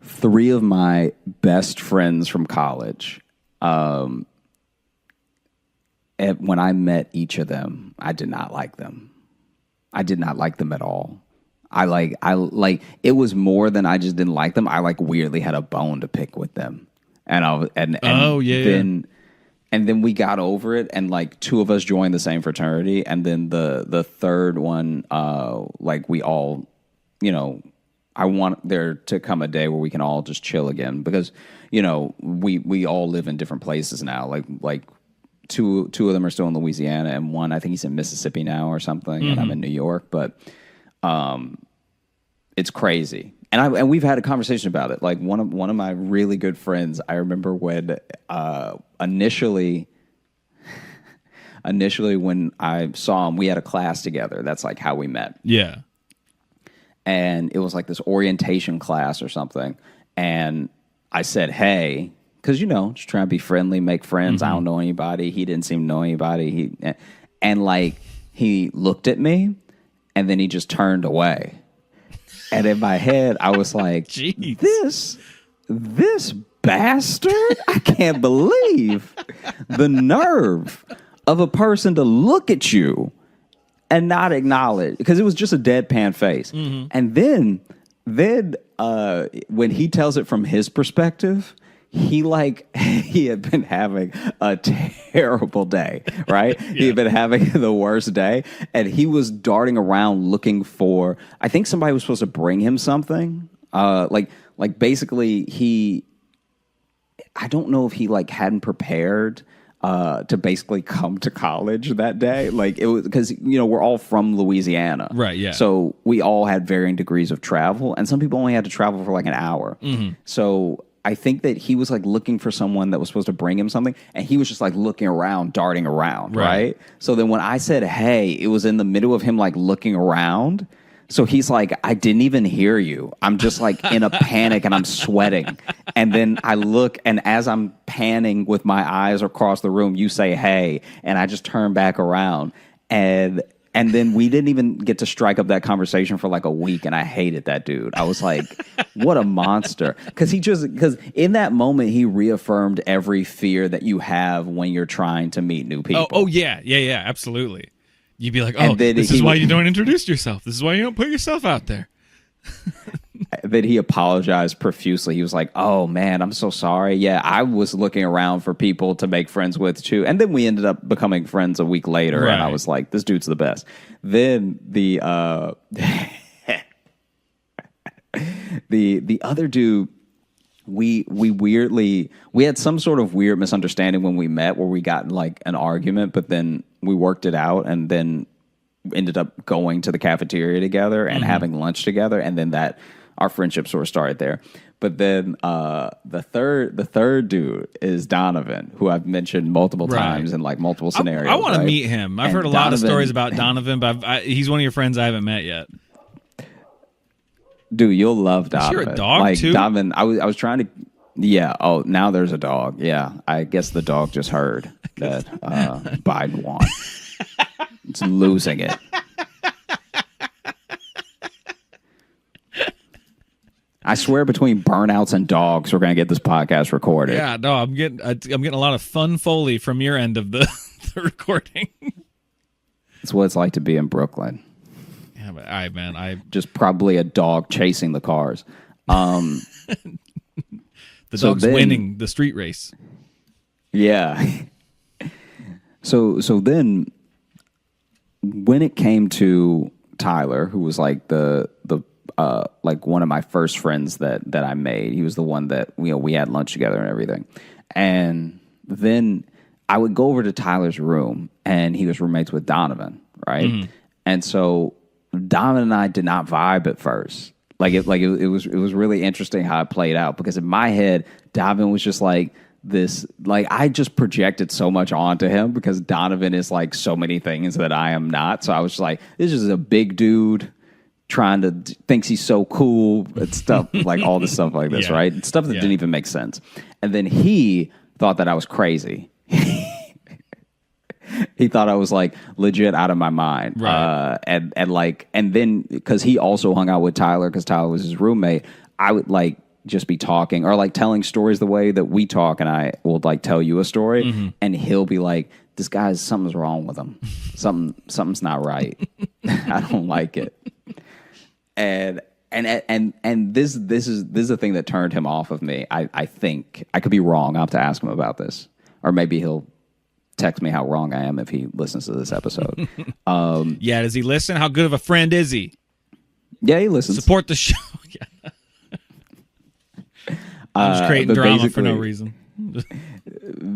3 of my best friends from college, when I met each of them, I did not like them. I did not like them at all. I like it was more than I just didn't like them. I like weirdly had a bone to pick with them. And then we got over it, and like 2 of us joined the same fraternity, and then the third one, like we all, I want there to come a day where we can all just chill again, because we all live in different places now. Like two of them are still in Louisiana, and one I think he's in Mississippi now or something, and I'm in New York, but it's crazy. And we've had a conversation about it. Like one of my really good friends, I remember when initially when I saw him, we had a class together. That's like how we met. Yeah. And it was like this orientation class or something. And I said, hey, because just trying to be friendly, make friends. Mm-hmm. I don't know anybody. He didn't seem to know anybody. He looked at me, and then he just turned away. And in my head, I was like, this bastard, I can't believe the nerve of a person to look at you and not acknowledge, because it was just a deadpan face. Mm-hmm. And then when he tells it from his perspective, he had been having a terrible day, right? Yeah. He had been having the worst day, and he was darting around looking for, I think somebody was supposed to bring him something. Basically I don't know if he hadn't prepared to basically come to college that day. Like, it was because we're all from Louisiana, right? Yeah. So we all had varying degrees of travel, and some people only had to travel for like an hour. Mm-hmm. So I think that he was like looking for someone that was supposed to bring him something, and he was just like looking around, darting around, right? So then when I said, hey, it was in the middle of him like looking around. So he's like, I didn't even hear you. I'm just like in a panic and I'm sweating. And then I look, and as I'm panning with my eyes across the room, you say, hey, and I just turn back around. And then we didn't even get to strike up that conversation for like a week, and I hated that dude. I was like, what a monster. Because in that moment, he reaffirmed every fear that you have when you're trying to meet new people. Oh yeah, absolutely. You'd be like, oh, this is why you don't introduce yourself. This is why you don't put yourself out there. That he apologized profusely. He was like, oh, man, I'm so sorry. Yeah, I was looking around for people to make friends with, too. And then we ended up becoming friends a week later, and I was like, this dude's the best. Then the the other dude, we had some sort of weird misunderstanding when we met where we got in like an argument, but then we worked it out and then ended up going to the cafeteria together and having lunch together, and then that our friendship sort of started there. But then the third dude is Donovan, who I've mentioned multiple times in like multiple scenarios. I want to meet him. I've heard a lot of stories about Donovan, but he's one of your friends I haven't met yet. Dude, you'll love Donovan. Is there a dog like, too? Donovan, I was trying to. Yeah. Oh, now there's a dog. Yeah. I guess the dog just heard that Biden won. It's losing it. I swear, between burnouts and dogs, we're gonna get this podcast recorded. Yeah, no, I'm getting a lot of fun Foley from your end of the recording. It's what it's like to be in Brooklyn. Yeah, but I just probably a dog chasing the cars. The dog's winning the street race. Yeah. So then, when it came to Tyler, who was like the like one of my first friends that I made, he was the one that we had lunch together and everything. And then I would go over to Tyler's room, and he was roommates with Donovan, right? Mm-hmm. And so Donovan and I did not vibe at first. It was really interesting how it played out, because in my head, Donovan was just like this, like I just projected so much onto him because Donovan is like so many things that I am not. So I was just like, this is a big dude thinks he's so cool and stuff, like all this stuff like this, right? Stuff that didn't even make sense. And then he thought that I was crazy. He thought I was like legit out of my mind. Right. And then because he also hung out with Tyler, because Tyler was his roommate, I would like just be talking or like telling stories the way that we talk, and I will like tell you a story, and he'll be like, this guy's, something's wrong with him. Something's not right. I don't like it. And this is the thing that turned him off of me. I think I could be wrong. I'll have to ask him about this, or maybe he'll text me how wrong I am if he listens to this episode. Yeah, does he listen? How good of a friend is he? Yeah, he listens. Support the show. Yeah. I'm just creating drama for no reason.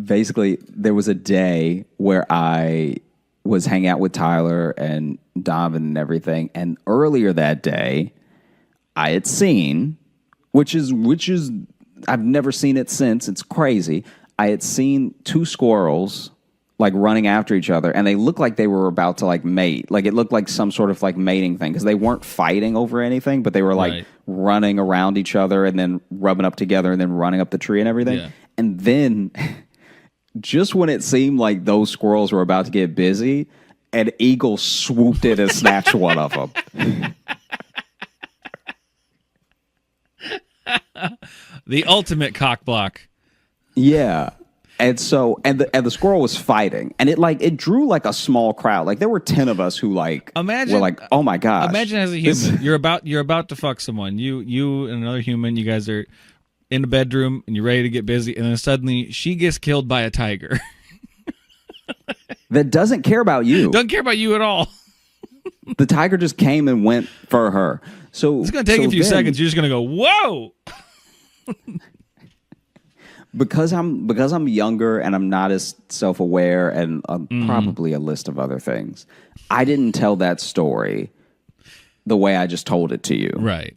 Basically, there was a day where I was hanging out with Tyler and Donovan and everything, and earlier that day, I had seen, which is I've never seen it since. It's crazy. I had seen two squirrels like running after each other, and they looked like they were about to like mate. Like it looked like some sort of like mating thing, because they weren't fighting over anything, but they were like running around each other and then rubbing up together and then running up the tree and everything. Yeah. And then just when it seemed like those squirrels were about to get busy, an eagle swooped in and snatched one of them. The ultimate cock block. Yeah. And so, and the squirrel was fighting, and it drew like a small crowd. Like there were 10 of us who were like, oh my gosh. Imagine as a human, you're about to fuck someone. You and another human, you guys are in the bedroom and you're ready to get busy, and then suddenly she gets killed by a tiger. That doesn't care about you. Doesn't care about you at all. The tiger just came and went for her. So it's going to take a few seconds. You're just going to go, whoa. Because I'm younger and I'm not as self-aware and probably a list of other things, I didn't tell that story the way I just told it to you. Right.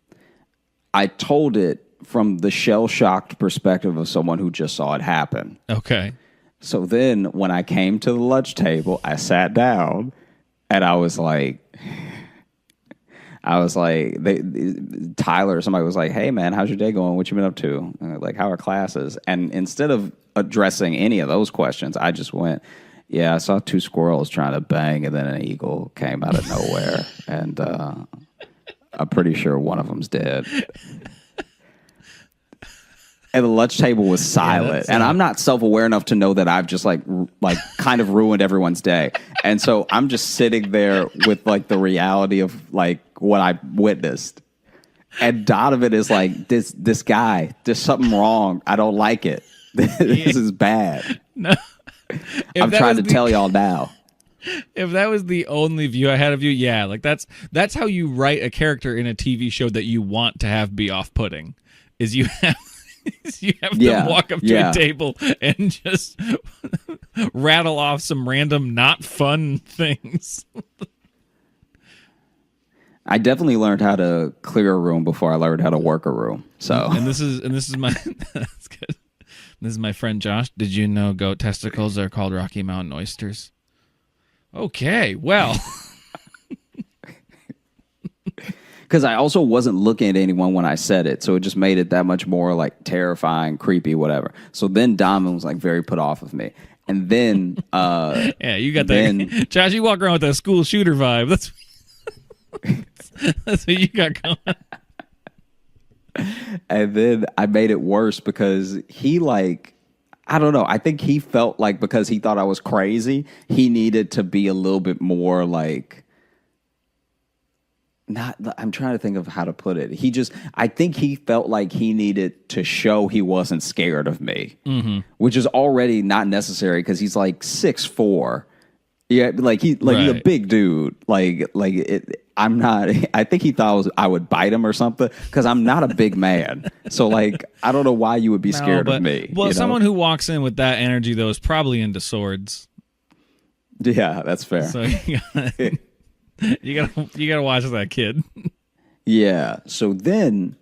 I told it from the shell-shocked perspective of someone who just saw it happen. Okay. So then when I came to the lunch table, I sat down and I was like, Tyler or somebody was like, hey, man, how's your day going? What you been up to? Like, how are classes? And instead of addressing any of those questions, I just went, yeah, I saw 2 squirrels trying to bang, and then an eagle came out of nowhere. And I'm pretty sure one of them's dead. And the lunch table was silent. And I'm not self-aware enough to know that I've just like kind of ruined everyone's day. And so I'm just sitting there with like the reality of like what I witnessed. And Donovan is like, this guy, there's something wrong. I don't like it. This is bad. No. I'm trying to tell y'all now. If that was the only view I had of you, yeah, like that's how you write a character in a TV show that you want to have be off-putting. Is you have them walk up to a table and just rattle off some random not fun things. I definitely learned how to clear a room before I learned how to work a room. So and this is my that's good. This is my friend Josh. Did you know goat testicles are called Rocky Mountain oysters? Okay, well. Because I also wasn't looking at anyone when I said it, so it just made it that much more like terrifying, creepy, whatever. So then Donovan was like very put off of me, and then yeah, you got that. Josh, you walk around with that school shooter vibe. That's what you got going. And then I made it worse because he like, I don't know. I think he felt like because he thought I was crazy, he needed to be a little bit more like. I'm trying to think of how to put it. I think he felt like he needed to show he wasn't scared of me, which is already not necessary because he's like 6'4". Yeah, like he's a big dude. I'm not. I think he thought I would bite him or something because I'm not a big man. So like, I don't know why you would be scared of me. Well, someone who walks in with that energy though is probably into swords. Yeah, that's fair. So you gotta watch that kid. Yeah. So then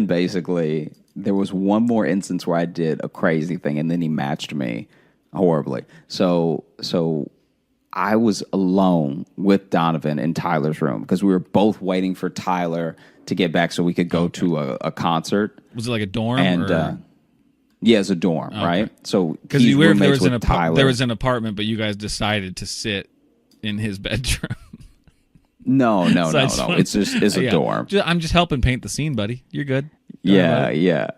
basically there was one more instance where I did a crazy thing and then he matched me horribly. So I was alone with Donovan in Tyler's room because we were both waiting for Tyler to get back so we could go to a concert. Was it like a dorm? And yeah, it's a dorm, right? So because there was an apartment, but you guys decided to sit in his bedroom. No. It's a dorm. I'm just helping paint the scene, buddy. You're good. Yeah.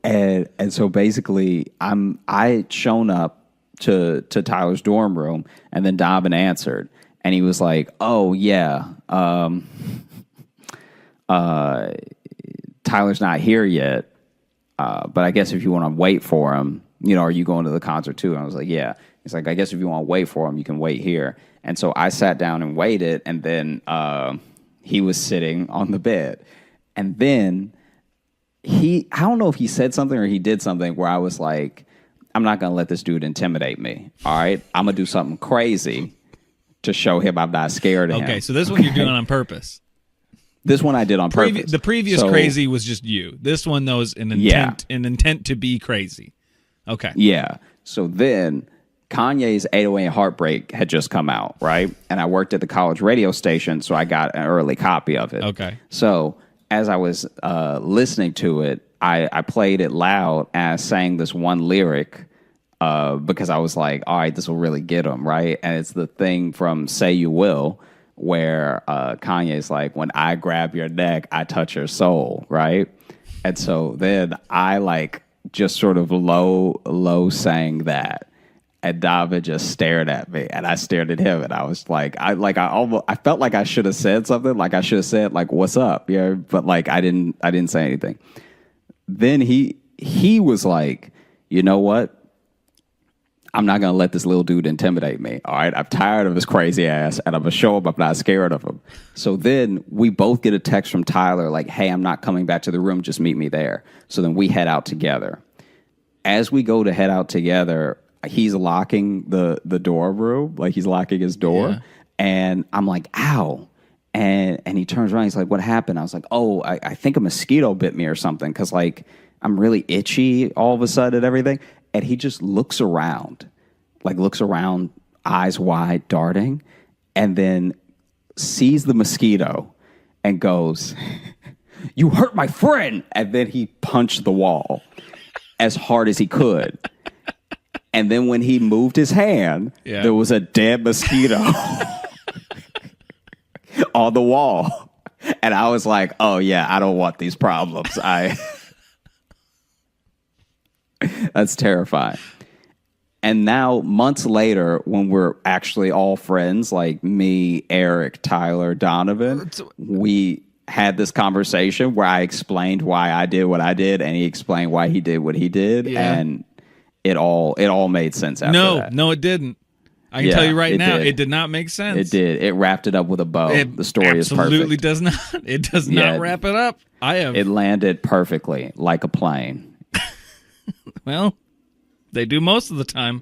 And so basically, I shown up to Tyler's dorm room, and then Donovan answered, and he was like, "Oh yeah, Tyler's not here yet, but I guess if you want to wait for him, are you going to the concert too?" And I was like, "Yeah." He's like, "I guess if you want to wait for him, you can wait here." And so I sat down and waited, and then he was sitting on the bed. And then I don't know if he said something or he did something where I was like, I'm not going to let this dude intimidate me. All right? I'm going to do something crazy to show him I'm not scared of him. Okay, so this one you're doing on purpose. This one I did on purpose. The previous crazy was just you. This one, though, is an intent to be crazy. Okay. Yeah. So then Kanye's 808 Heartbreak had just come out, right? And I worked at the college radio station, so I got an early copy of it. Okay. So as I was listening to it, I played it loud and I sang this one lyric because I was like, all right, this will really get him, right? And it's the thing from Say You Will where Kanye's like, when I grab your neck, I touch your soul, right? And so then I like just sort of low sang that. And David just stared at me, and I stared at him, and I was like, I felt like I should have said something, like I should have said, like, "What's up?" Yeah, but like I didn't say anything. Then he was like, "You know what? I'm not gonna let this little dude intimidate me. All right, I'm tired of his crazy ass, and I'm gonna show him I'm not scared of him." So then we both get a text from Tyler, like, "Hey, I'm not coming back to the room. Just meet me there." So then we head out together. As we go to head out together, he's locking the door room, like he's locking his door. Yeah. And I'm like, ow. And he turns around. He's like, "What happened?" I was like, "Oh, I think a mosquito bit me or something." Because like I'm really itchy all of a sudden and everything. And he just looks around, eyes wide, darting, and then sees the mosquito and goes, "You hurt my friend!" And then he punched the wall as hard as he could. And then when he moved his hand, there was a dead mosquito on the wall. And I was like, "Oh yeah, I don't want these problems." That's terrifying. And now, months later, when we're actually all friends, like me, Eric, Tyler, Donovan, we had this conversation where I explained why I did what I did, and he explained why he did what he did, and it all made sense after that. No, it didn't. I can tell you right now, it did not make sense. It did. It wrapped it up with a bow. The story is perfect. Absolutely does not. It does not wrap it up. It landed perfectly, like a plane. Well, they do most of the time.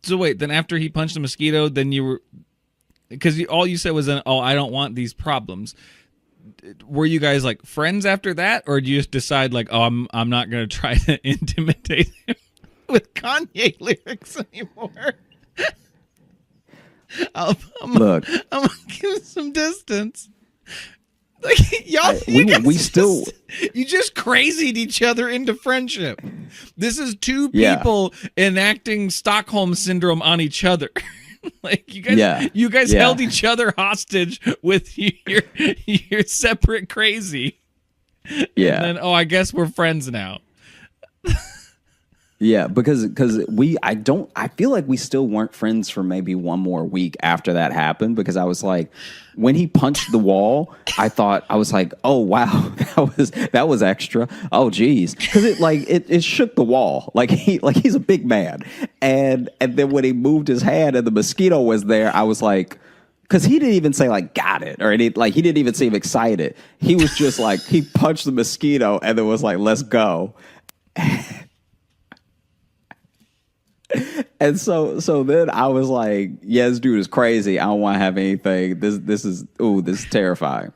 So wait, then after he punched the mosquito, then you were... Because all you said was, "Oh, I don't want these problems." Were you guys like friends after that, or did you just decide like, "Oh, I'm not going to try to intimidate him with Kanye lyrics anymore"? I'm going to give him some distance. Like you just crazied each other into friendship. This is two people enacting Stockholm syndrome on each other. Like you guys held each other hostage with your separate crazy. Yeah. And then I guess we're friends now. Yeah, because I feel like we still weren't friends for maybe one more week after that happened, because I was like, when he punched the wall, I was like, "Oh wow, that was extra. Oh geez," because it shook the wall. Like he's a big man, and then when he moved his hand and the mosquito was there, I was like, because he didn't even say like "got it" or any, like he didn't even seem excited. He was just like, he punched the mosquito and then was like, "Let's go." And so then I was like, "Yeah, this dude is crazy. I don't want to have anything. This is terrifying."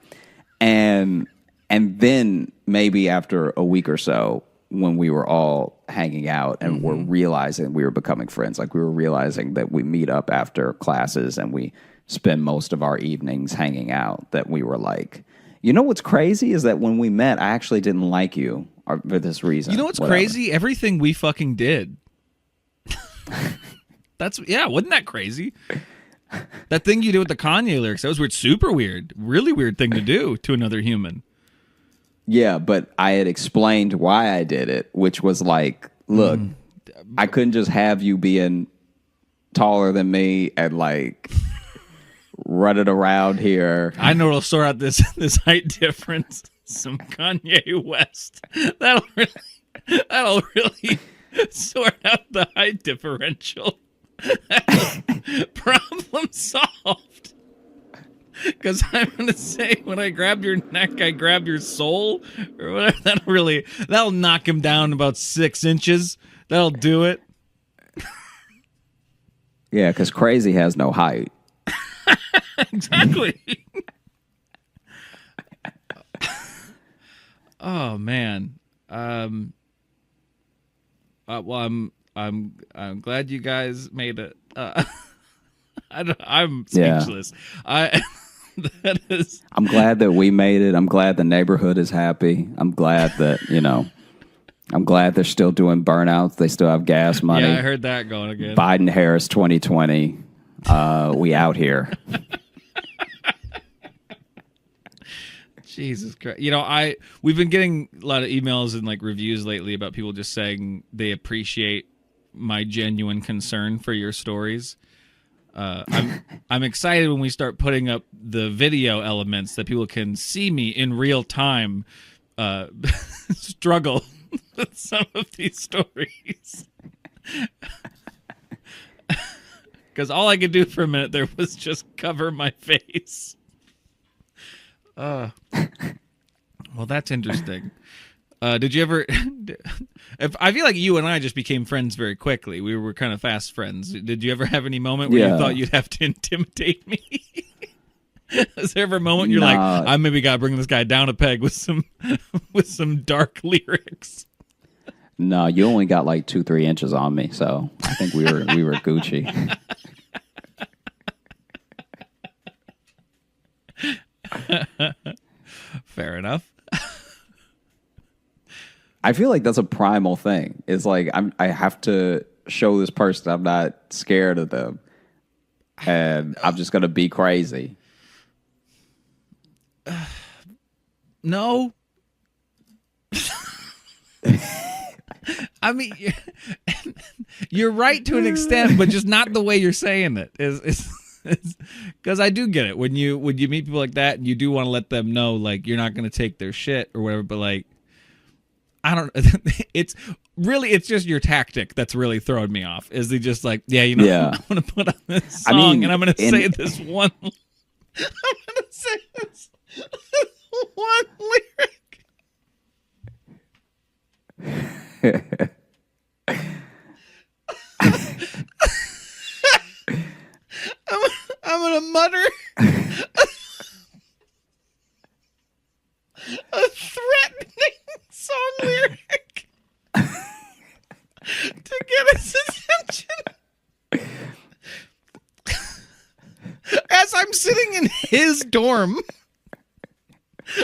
And then maybe after a week or so, when we were all hanging out and were realizing we were becoming friends, like we were realizing that we meet up after classes and we spend most of our evenings hanging out, that we were like, "You know what's crazy is that when we met, I actually didn't like you for this reason." You know what's crazy? Everything we fucking did. Wasn't that crazy? That thing you did with the Kanye lyrics, that was weird, super weird, really weird thing to do to another human. Yeah, but I had explained why I did it, which was like, look, I couldn't just have you being taller than me and like running around here. I know it'll sort out this height difference. Some Kanye West. That'll really sort out the height differential. Problem solved. Because I'm going to say, when I grab your neck, I grab your soul, or whatever. That'll knock him down about 6 inches. That'll do it. Yeah, because crazy has no height. Exactly. Oh man. Well, I'm glad you guys made it. I'm speechless. Yeah. I'm glad that we made it. I'm glad the neighborhood is happy. I'm glad that, I'm glad they're still doing burnouts. They still have gas money. Yeah, I heard that going again. Biden-Harris 2020. We out here. Jesus Christ. We've been getting a lot of emails and like reviews lately about people just saying they appreciate my genuine concern for your stories. I'm excited when we start putting up the video elements that people can see me in real time struggle with some of these stories. Because all I could do for a minute there was just cover my face. Well, that's interesting. Did you ever? I feel like you and I just became friends very quickly. We were kind of fast friends. Did you ever have any moment where you thought you'd have to intimidate me? Is there ever a moment you're like, I maybe got to bring this guy down a peg with some dark lyrics? No, you only got like 2-3 inches on me, so I think we were Gucci. Fair enough. I feel like that's a primal thing. It's like I have to show this person I'm not scared of them, and I'm just gonna be crazy. No. I mean, you're right to an extent, but just not the way you're saying it. Because I do get it when you meet people like that, and you do want to let them know like you're not going to take their shit or whatever. But like, I don't. It's just your tactic that's really throwing me off. Is they just like, I'm going to put on this song and I'm going to say this one. I'm going to say this one lyric. I'm gonna mutter a threatening song lyric to get his attention. As I'm sitting in his dorm,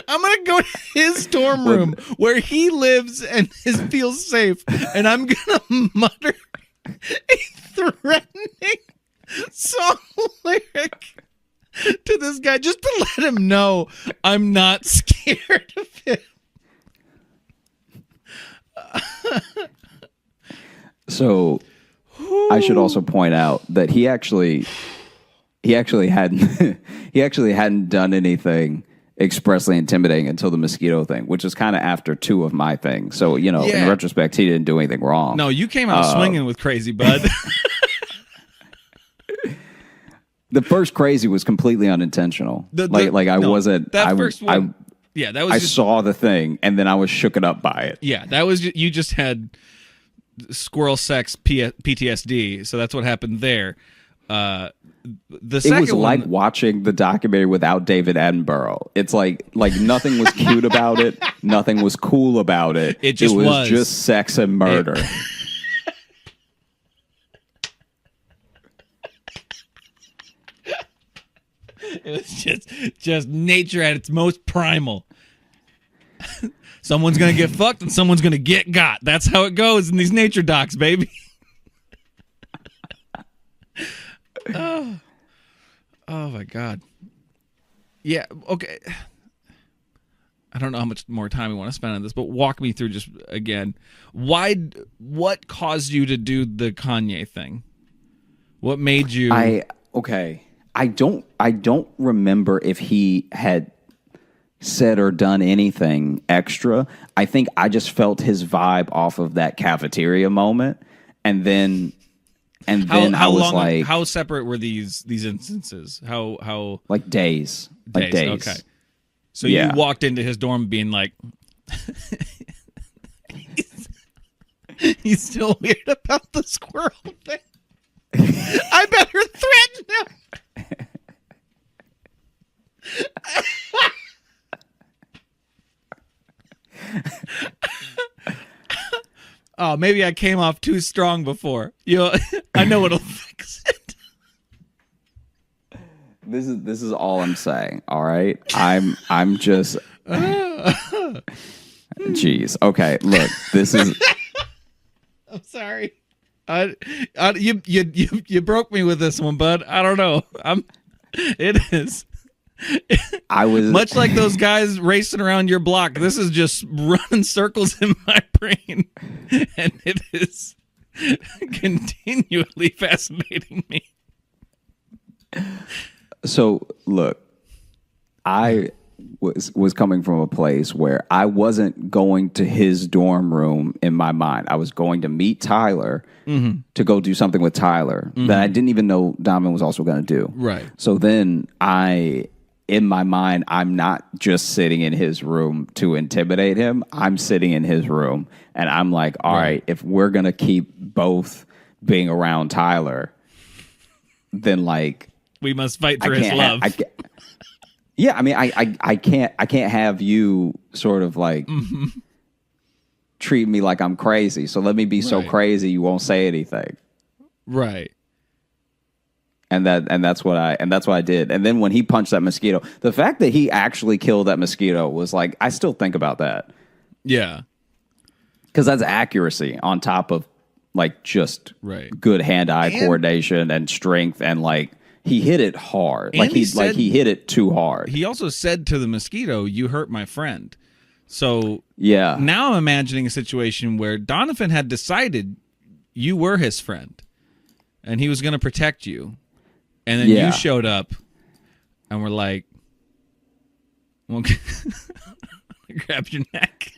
I'm going to go to his dorm room where he lives and feels safe, and I'm going to mutter a threatening song lyric to this guy just to let him know I'm not scared of him. So I should also point out that he actually hadn't done anything expressly intimidating until the mosquito thing, which is kind of after 2 of my things. So, in retrospect, he didn't do anything wrong. No, you came out swinging with Crazy Bud. The first Crazy was completely unintentional. I saw the thing and then I was shooken up by it. Yeah, that was you just had squirrel sex PTSD, so that's what happened there. The second it was like watching the documentary without David Attenborough. It's like nothing was cute about it, nothing was cool about it. It was just sex and murder. It was just nature at its most primal. Someone's gonna get fucked and someone's gonna get got. That's how it goes in these nature docs, baby. Oh my God. Yeah, okay. I don't know how much more time we want to spend on this, but walk me through just again. What caused you to do the Kanye thing? What made you I don't remember if he had said or done anything extra. I think I just felt his vibe off of that cafeteria moment, and then I was like, how separate were these instances? How like days. Like days. Okay. So you walked into his dorm being like, he's still weird about the squirrel thing. I better threaten him. Oh, maybe I came off too strong before. I know what'll fix it. This is all I'm saying. All right, I'm just. Jeez. Okay. Look, this is. I'm sorry. You broke me with this one, bud. I don't know. It is. I was much like those guys racing around your block. This is just running circles in my brain, and it is continually fascinating me. So, look, I was coming from a place where I wasn't going to his dorm room in my mind. I was going to meet Tyler to go do something with Tyler that I didn't even know Donovan was also going to do. Right. So then I in my mind, I'm not just sitting in his room to intimidate him. I'm sitting in his room, and I'm like, all right, if we're going to keep both being around Tyler, then like we must fight for his love. Yeah, I mean, I can't have you sort of like treat me like I'm crazy. So let me be so crazy you won't say anything. Right. And that's what I did. And then when he punched that mosquito, the fact that he actually killed that mosquito was like, I still think about that. Yeah. Because that's accuracy on top of like just good hand-eye coordination and strength, and like he hit it hard. Like he hit it too hard. He also said to the mosquito, "You hurt my friend." So yeah. Now I'm imagining a situation where Donovan had decided you were his friend and he was going to protect you. And then you showed up and were like, well, grab your neck.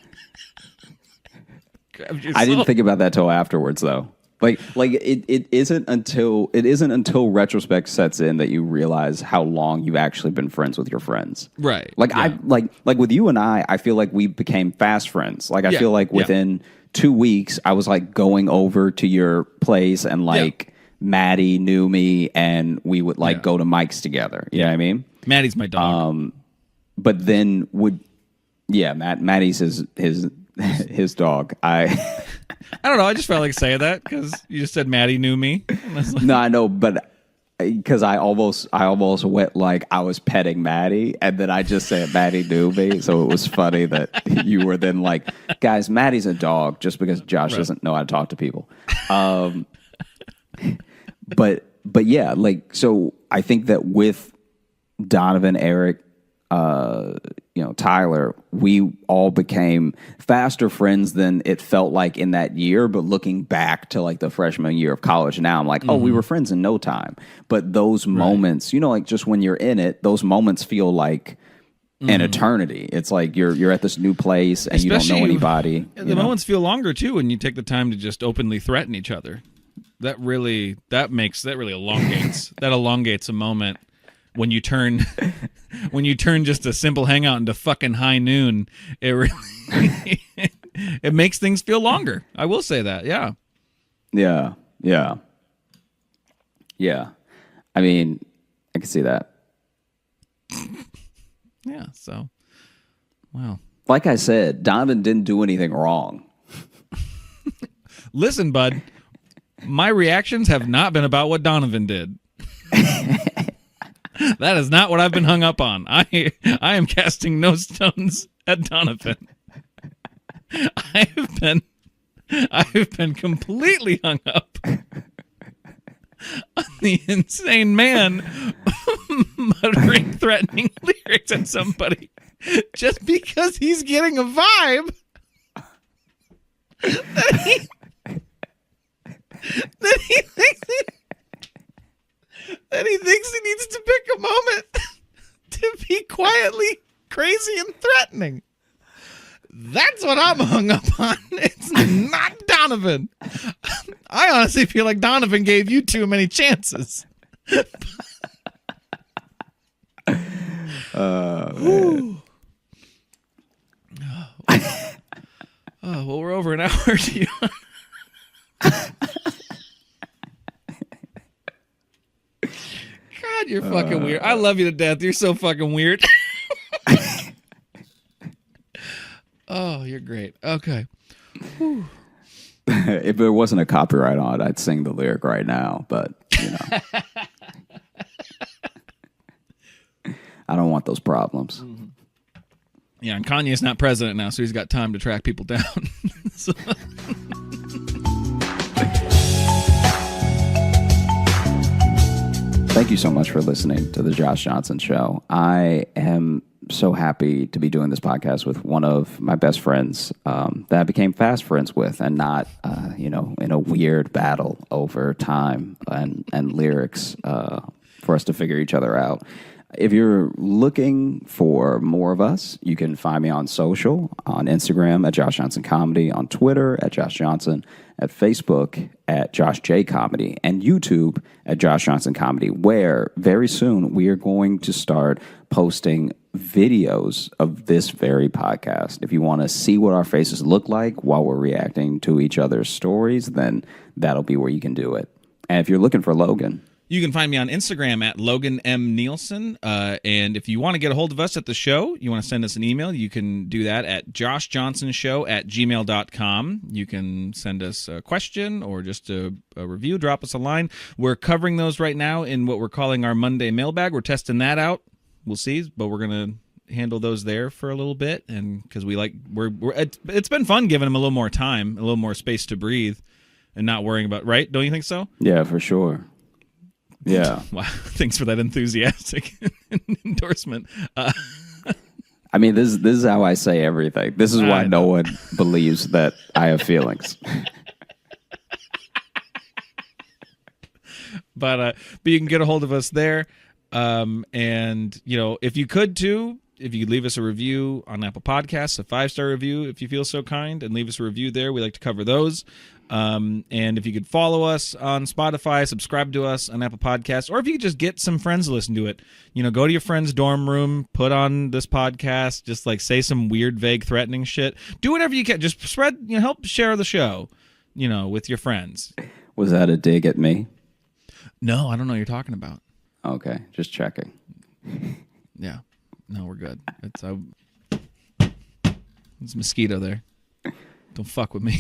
Grab your soul. I didn't think about that till afterwards, though. Like it isn't until retrospect sets in that you realize how long you've actually been friends with your friends. Right. Like I like with you and I feel like we became fast friends. Like I feel like within 2 weeks I was like going over to your place, and like Maddie knew me, and we would like go to Mike's together. You know what I mean? Maddie's my dog. But then Maddie's his dog. I don't know. I just felt like saying that because you just said Maddie knew me. Like, no, I know, but because I almost went like I was petting Maddie, and then I just said Maddie knew me, so it was funny that you were then like, guys, Maddie's a dog, just because Josh doesn't know how to talk to people. But yeah, like, so I think that with Donovan, Eric, Tyler, we all became faster friends than it felt like in that year. But looking back to like the freshman year of college now, I'm like, oh, we were friends in no time. But those moments, like just when you're in it, those moments feel like an eternity. It's like you're at this new place and especially, you don't know anybody. The moments feel longer too when you take the time to just openly threaten each other. That really elongates that elongates a moment. When you turn just a simple hangout into fucking high noon, it really it makes things feel longer. I will say that, yeah. Yeah. I mean, I can see that. Yeah. So, wow. Like I said, Donovan didn't do anything wrong. Listen, bud, my reactions have not been about what Donovan did. That is not what I've been hung up on. I am casting no stones at Donovan. I have been completely hung up on the insane man muttering threatening lyrics at somebody just because he's getting a vibe that he thinks he needs to pick a moment to be quietly crazy and threatening. That's what I'm hung up on. It's not Donovan. I honestly feel like Donovan gave you too many chances. Man. Well, we're over an hour. Do you? God, you're fucking weird. I love you to death. You're so fucking weird. Oh, you're great. Okay. If there wasn't a copyright on it, I'd sing the lyric right now, but, I don't want those problems. Mm-hmm. Yeah, and Kanye's not president now, so he's got time to track people down. So. Thank you so much for listening to the Josh Johnson Show. I am so happy to be doing this podcast with one of my best friends that I became fast friends with, and not, in a weird battle over time and lyrics for us to figure each other out. If you're looking for more of us, you can find me on social, on Instagram at Josh Johnson Comedy, on Twitter at Josh Johnson, at Facebook at Josh J Comedy, and YouTube at Josh Johnson Comedy, where very soon we are going to start posting videos of this very podcast. If you want to see what our faces look like while we're reacting to each other's stories, then that'll be where you can do it. And if you're looking for Logan, you can find me on Instagram at Logan M. Nielsen. And if you want to get a hold of us at the show, you want to send us an email, you can do that at joshjohnsonshow@gmail.com. You can send us a question or just a review, drop us a line. We're covering those right now in what we're calling our Monday mailbag. We're testing that out. We'll see, but we're going to handle those there for a little bit. And because it's been fun giving them a little more time, a little more space to breathe and not worrying about, right? Don't you think so? Yeah, for sure. Yeah. Wow. Thanks for that enthusiastic endorsement. I mean, this is how I say everything. This is why no one believes that I have feelings. But you can get a hold of us there. And, if you could too, if you could leave us a review on Apple Podcasts, a 5-star review, if you feel so kind, and leave us a review there. We like to cover those. And if you could follow us on Spotify, subscribe to us on Apple Podcasts, or if you could just get some friends to listen to it, go to your friend's dorm room, put on this podcast, just like say some weird, vague, threatening shit. Do whatever you can. Just spread, help share the show, with your friends. Was that a dig at me? No, I don't know what you're talking about. Okay, just checking. Yeah. No, we're good. It's a mosquito there. Don't fuck with me.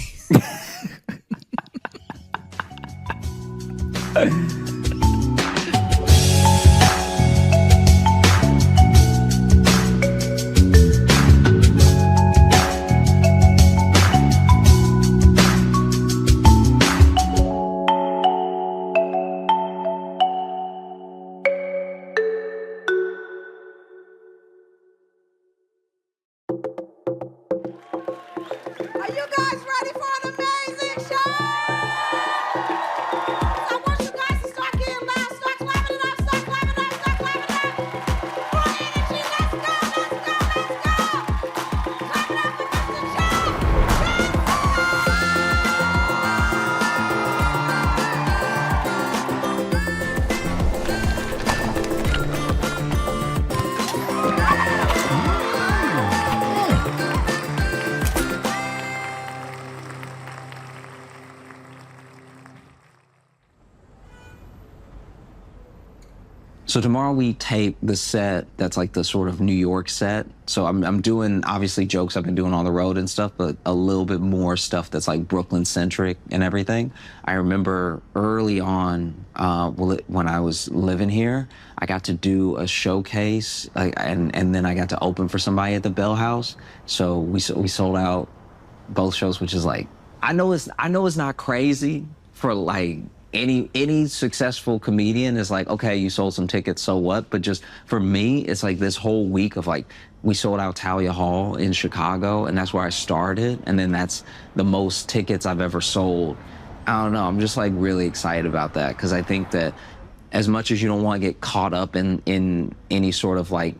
So tomorrow we tape the set that's like the sort of New York set. So I'm doing, obviously, jokes I've been doing on the road and stuff, but a little bit more stuff that's like Brooklyn-centric and everything. I remember early on, when I was living here, I got to do a showcase, and then I got to open for somebody at the Bell House. So we sold out both shows, which is like, I know it's not crazy for like, any successful comedian is like, okay, you sold some tickets, so what? But just for me, it's like this whole week of like, we sold out Talia Hall in Chicago, and that's where I started. And then that's the most tickets I've ever sold. I don't know, I'm just like really excited about that, because I think that as much as you don't want to get caught up in any sort of like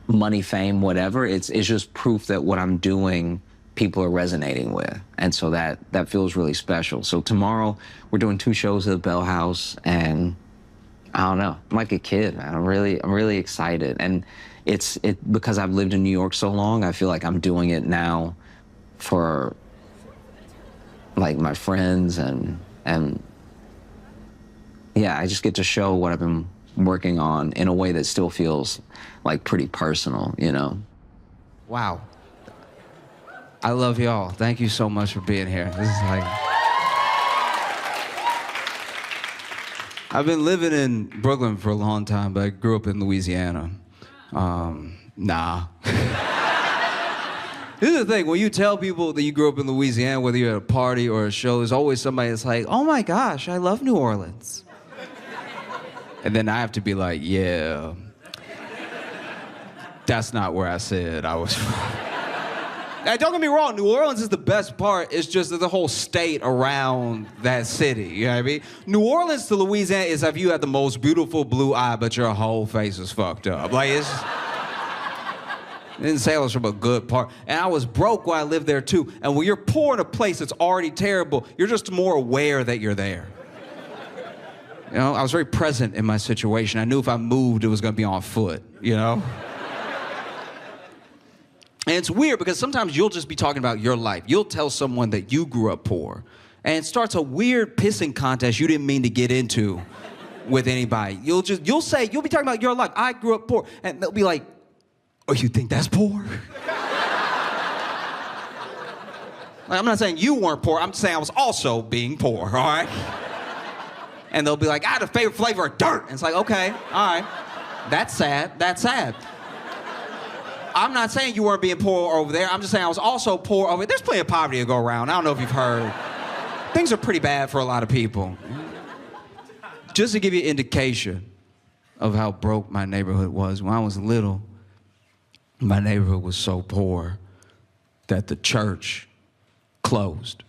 money, fame, whatever, it's just proof that what I'm doing people are resonating with. And so that feels really special. So tomorrow we're doing 2 shows at the Bell House, and I don't know, I'm like a kid, man. I'm really excited. And it's because I've lived in New York so long, I feel like I'm doing it now for like my friends, and yeah, I just get to show what I've been working on in a way that still feels like pretty personal, Wow. I love y'all. Thank you so much for being here. This is like... I've been living in Brooklyn for a long time, but I grew up in Louisiana. Nah. This is the thing, when you tell people that you grew up in Louisiana, whether you're at a party or a show, there's always somebody that's like, oh my gosh, I love New Orleans. And then I have to be like, yeah, that's not where I said I was from. Now, don't get me wrong, New Orleans is the best part. It's just the whole state around that city. You know what I mean? New Orleans to Louisiana is if you have the most beautiful blue eye, but your whole face is fucked up. Like, it's... didn't say I was from a good part. And I was broke while I lived there, too. And when you're poor in a place that's already terrible, you're just more aware that you're there. You know, I was very present in my situation. I knew if I moved, it was going to be on foot, you know? And it's weird because sometimes you'll just be talking about your life. You'll tell someone that you grew up poor. And it starts a weird pissing contest you didn't mean to get into with anybody. You'll be talking about your life. I grew up poor. And they'll be like, oh, you think that's poor? Like, I'm not saying you weren't poor. I'm saying I was also being poor, all right? And they'll be like, I had a favorite flavor of dirt. And it's like, okay, all right. That's sad. That's sad. I'm not saying you weren't being poor over there. I'm just saying I was also poor over there. There's plenty of poverty to go around. I don't know if you've heard. Things are pretty bad for a lot of people. Just to give you an indication of how broke my neighborhood was, when I was little, my neighborhood was so poor that the church closed.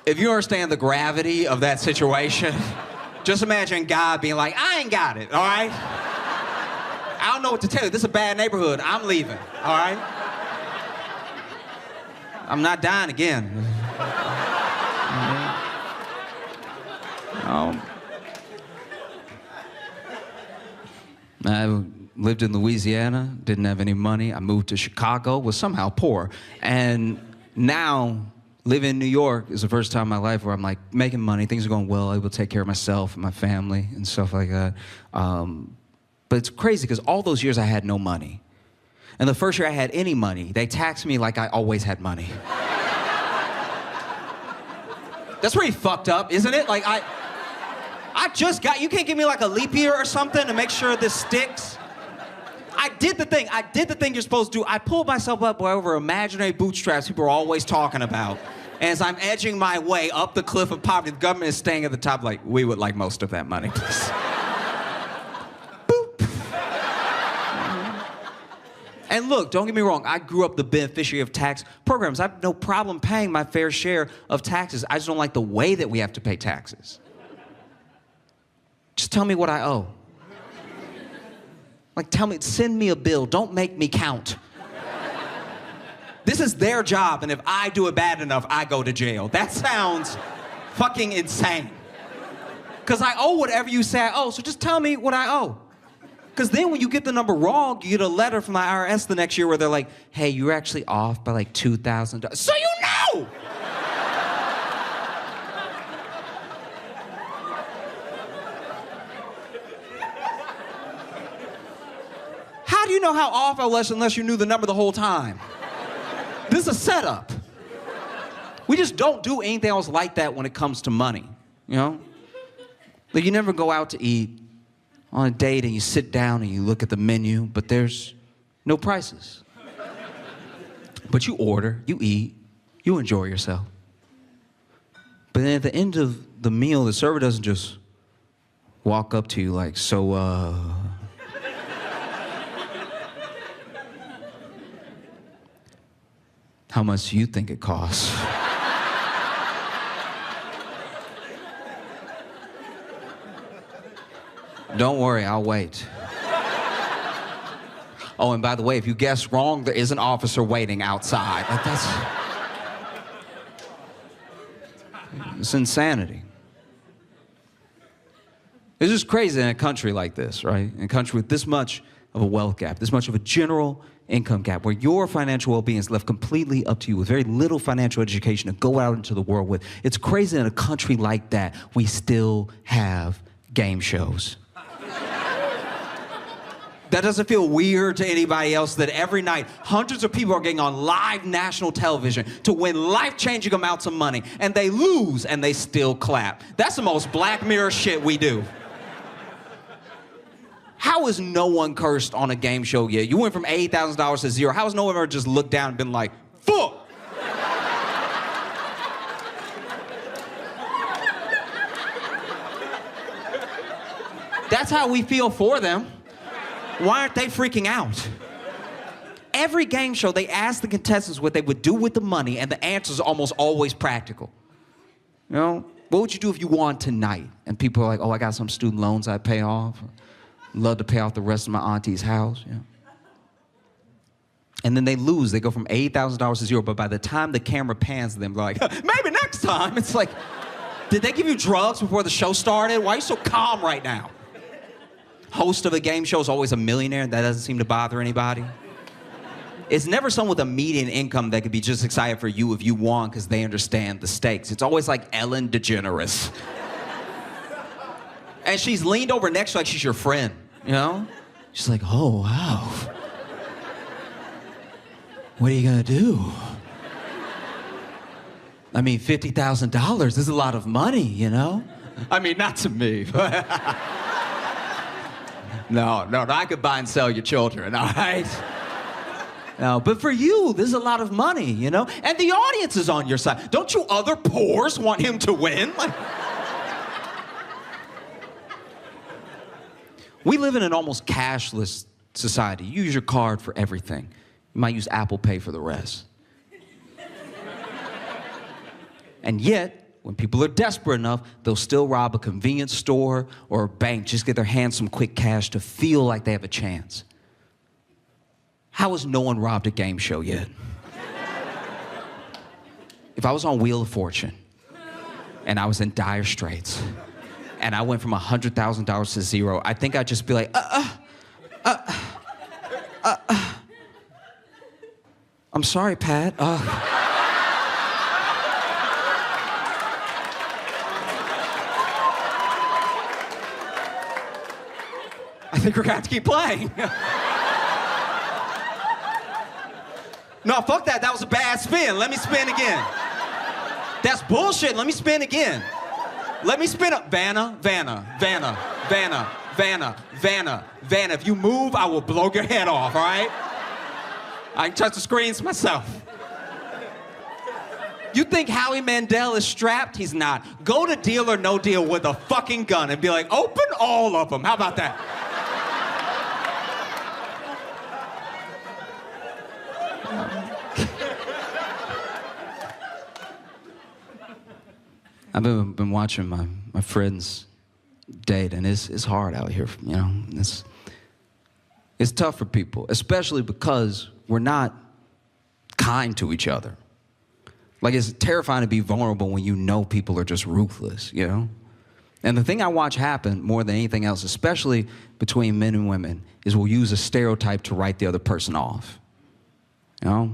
If you understand the gravity of that situation, just imagine God being like, I ain't got it, all right? I don't know what to tell you. This is a bad neighborhood. I'm leaving, all right? I'm not dying again. I lived in Louisiana, didn't have any money. I moved to Chicago, was somehow poor. And now, living in New York is the first time in my life where I'm like making money, things are going well, able to take care of myself and my family and stuff like that. But it's crazy because all those years I had no money. And the first year I had any money, they taxed me like I always had money. That's pretty fucked up, isn't it? Like, I just got, you can't give me like a leap year or something to make sure this sticks? I did the thing you're supposed to do. I pulled myself up over imaginary bootstraps people are always talking about. And as I'm edging my way up the cliff of poverty, the government is staying at the top like, we would like most of that money, please. Boop. And look, don't get me wrong, I grew up the beneficiary of tax programs. I have no problem paying my fair share of taxes. I just don't like the way that we have to pay taxes. Just tell me what I owe. Like, send me a bill. Don't make me count. This is their job, and if I do it bad enough, I go to jail. That sounds fucking insane. Because I owe whatever you say I owe, so just tell me what I owe. Because then when you get the number wrong, you get a letter from the IRS the next year where they're like, hey, you're actually off by like $2,000. So you know! How do you know how off I was unless you knew the number the whole time? This is a setup. We just don't do anything else like that when it comes to money, you know? Like, you never go out to eat on a date and you sit down and you look at the menu, but there's no prices. But you order, you eat, you enjoy yourself. But then at the end of the meal, the server doesn't just walk up to you like, so, how much do you think it costs? Don't worry, I'll wait. Oh, and by the way, if you guess wrong, there is an officer waiting outside. Like, it's insanity. It's just crazy in a country like this, right? In a country with this much of a wealth gap, this much of a general income gap, where your financial well-being is left completely up to you with very little financial education to go out into the world with. It's crazy in a country like that, we still have game shows. That doesn't feel weird to anybody else that every night hundreds of people are getting on live national television to win life-changing amounts of money, and they lose and they still clap. That's the most Black Mirror shit we do. How is no one cursed on a game show yet? You went from $80,000 to zero. How has no one ever just looked down and been like, fuck? That's how we feel for them. Why aren't they freaking out? every game show, they ask the contestants what they would do with the money, and the answers are almost always practical. You know, what would you do if you won tonight? And people are like, oh, I got some student loans I'd pay off. Love to pay off the rest of my auntie's house. Yeah. And then they lose. They go from $8,000 to 0. But by the time the camera pans to them, they're like, maybe next time. It's like, did they give you drugs before the show started? Why are you so calm right now? Host of a game show is always a millionaire. That doesn't seem to bother anybody. It's never someone with a median income that could be just excited for you if you won because they understand the stakes. It's always like Ellen DeGeneres. And she's leaned over next to you like she's your friend, you know? She's like, oh, wow. What are you gonna do? I mean, $50,000 is a lot of money, you know? I mean, not to me. No, I could buy and sell your children, all right? No, but for you, this is a lot of money, you know? And the audience is on your side. Don't you other poors want him to win? Like, we live in an almost cashless society. You use your card for everything. You might use Apple Pay for the rest. And yet, when people are desperate enough, they'll still rob a convenience store or a bank, just get their hands some quick cash to feel like they have a chance. How has no one robbed a game show yet? If I was on Wheel of Fortune and I was in dire straits and I went from $100,000 to 0, I think I'd just be like, I'm sorry, Pat. I think we're gonna have to keep playing. No, fuck that. That was a bad spin. Let me spin again. That's bullshit. Let me spin again. Let me spin up. Vanna. If you move, I will blow your head off, all right? I can touch the screens myself. You think Howie Mandel is strapped? He's not. Go to Deal or No Deal with a fucking gun and be like, open all of them. How about that? I've been watching my friends date, and it's hard out here, you know. It's tough for people, especially because we're not kind to each other. Like, it's terrifying to be vulnerable when you know people are just ruthless, you know? And the thing I watch happen more than anything else, especially between men and women, is we'll use a stereotype to write the other person off, you know?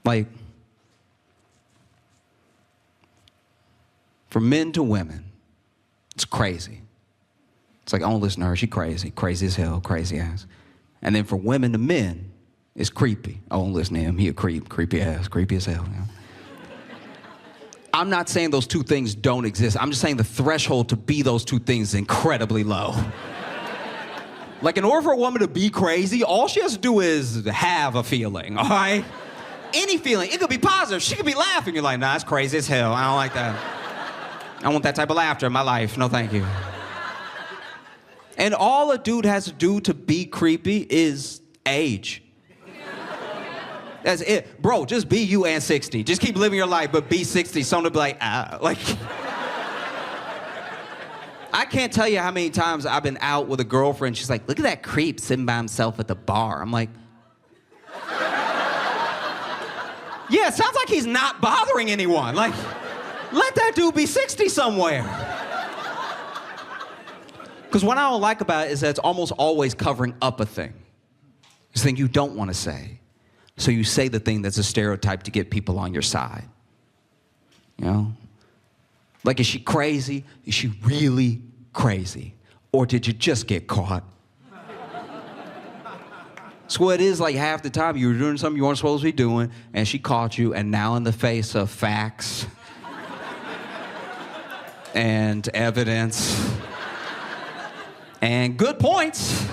Like, from men to women, it's crazy. It's like, oh, listen to her, she crazy as hell, crazy ass. And then for women to men, it's creepy. Oh, listen to him, he a creep, creepy ass, creepy as hell. You know? I'm not saying those two things don't exist. I'm just saying the threshold to be those two things is incredibly low. Like, in order for a woman to be crazy, all she has to do is have a feeling, all right? Any feeling. It could be positive. She could be laughing. You're like, nah, it's crazy as hell. I don't like that. I don't want that type of laughter in my life. No, thank you. And all a dude has to do to be creepy is age. That's it. Bro, just be you and 60. Just keep living your life, but be 60. Someone will be like, like... I can't tell you how many times I've been out with a girlfriend. She's like, look at that creep sitting by himself at the bar. I'm like... Yeah, it sounds like he's not bothering anyone. Like... Let that dude be 60 somewhere. Because what I don't like about it is that it's almost always covering up a thing. It's a thing you don't want to say. So you say the thing that's a stereotype to get people on your side. You know? Like, is she crazy? Is she really crazy? Or did you just get caught? So it is like half the time you were doing something you weren't supposed to be doing, and she caught you, and now in the face of facts and evidence and good points,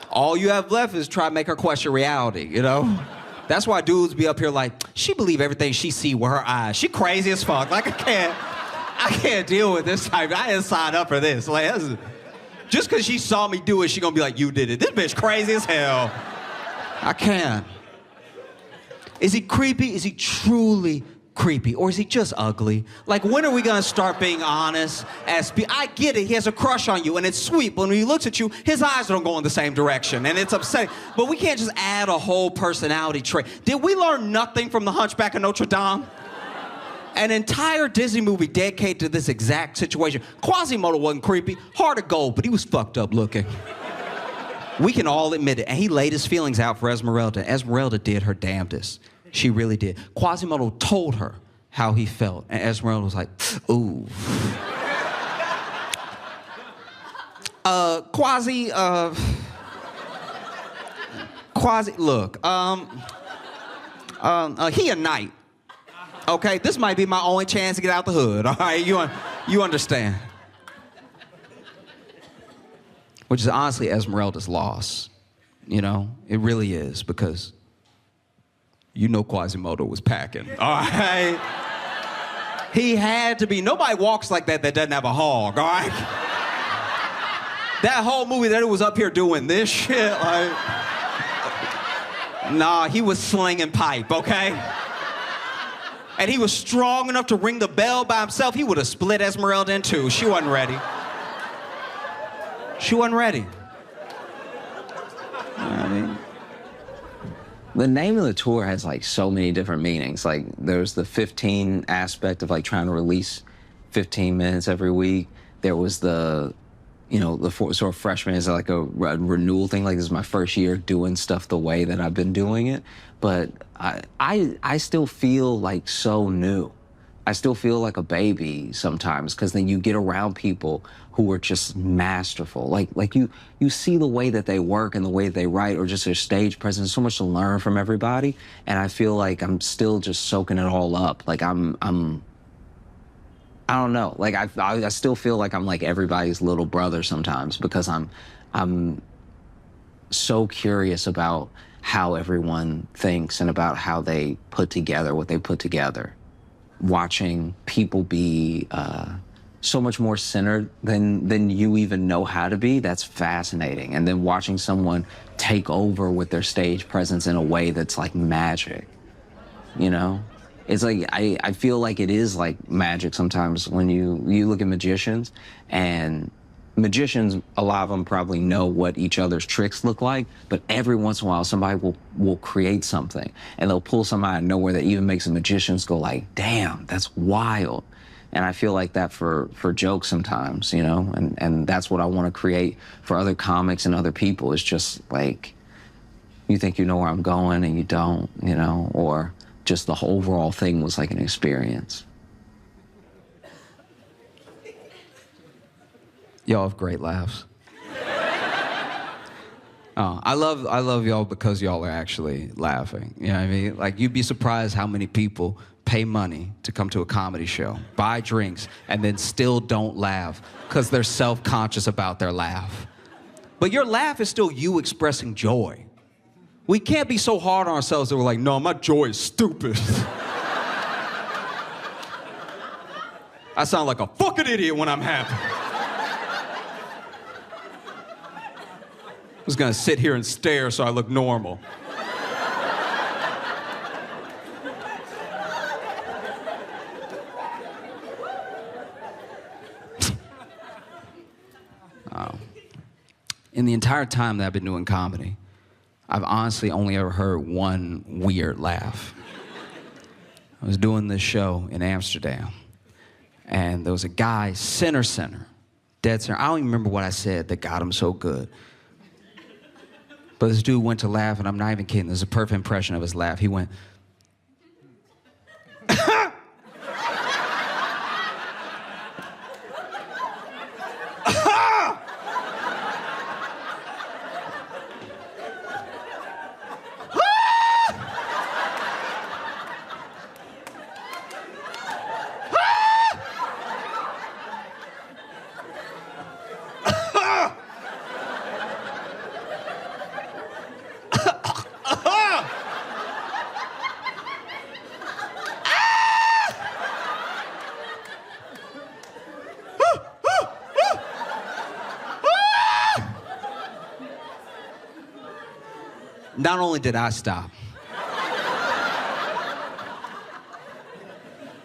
all you have left is try to make her question reality, you know? That's why dudes be up here like, she believe everything she see with her eyes. She crazy as fuck. Like, I can't deal with this type. I didn't sign up for this. Like, Just because she saw me do it, she gonna be like, you did it. This bitch crazy as hell. I can't. Is he creepy? Is he truly creepy? Or is he just ugly? Like, when are we gonna start being honest? I get it, he has a crush on you, and it's sweet, but when he looks at you, his eyes don't go in the same direction, and it's upsetting. But we can't just add a whole personality trait. Did we learn nothing from The Hunchback of Notre Dame? An entire Disney movie dedicated to this exact situation. Quasimodo wasn't creepy, heart of gold, but he was fucked up looking. We can all admit it. And he laid his feelings out for Esmeralda. Esmeralda did her damnedest. She really did. Quasimodo told her how he felt, and Esmeralda was like, ooh. Quasi, look, he a knight. Okay, this might be my only chance to get out the hood, all right? You understand. Which is honestly Esmeralda's loss, you know? It really is, because you know Quasimodo was packing, all right? He had to be. Nobody walks like that doesn't have a hog, all right? That whole movie that it was up here doing this shit, like... Nah, he was slinging pipe, okay? And he was strong enough to ring the bell by himself. He would have split Esmeralda in two. She wasn't ready. She wasn't ready. I mean, the name of the tour has like so many different meanings. Like, there's the 15 aspect of like trying to release 15 minutes every week. There was the, you know, the sort of freshman is like a renewal thing. Like, this is my first year doing stuff the way that I've been doing it. But I still feel like so new. I still feel like a baby sometimes, because then you get around people who are just masterful. Like you see the way that they work and the way that they write, or just their stage presence. So much to learn from everybody, and I feel like I'm still just soaking it all up. Like I don't know. Like I still feel like I'm like everybody's little brother sometimes, because I'm so curious about how everyone thinks and about how they put together what they put together. Watching people be so much more centered than you even know how to be, that's fascinating. And then watching someone take over with their stage presence in a way that's like magic, you know? It's like, I feel like it is like magic sometimes when you look at magicians, and magicians, a lot of them probably know what each other's tricks look like, but every once in a while somebody will create something, and they'll pull something out of nowhere that even makes the magicians go like, damn, that's wild. And I feel like that for jokes sometimes, you know, and that's what I want to create for other comics and other people. Is just like, you think you know where I'm going and you don't, you know, or just the whole overall thing was like an experience. Y'all have great laughs. I love y'all because y'all are actually laughing. You know what I mean? Like, you'd be surprised how many people pay money to come to a comedy show, buy drinks, and then still don't laugh because they're self-conscious about their laugh. But your laugh is still you expressing joy. We can't be so hard on ourselves that we're like, no, my joy is stupid. I sound like a fucking idiot when I'm happy. I was gonna sit here and stare so I look normal. In the entire time that I've been doing comedy, I've honestly only ever heard one weird laugh. I was doing this show in Amsterdam, and there was a guy, center, dead center. I don't even remember what I said that got him so good. But this dude went to laugh, and I'm not even kidding. This is a perfect impression of his laugh. He went, Not only did I stop,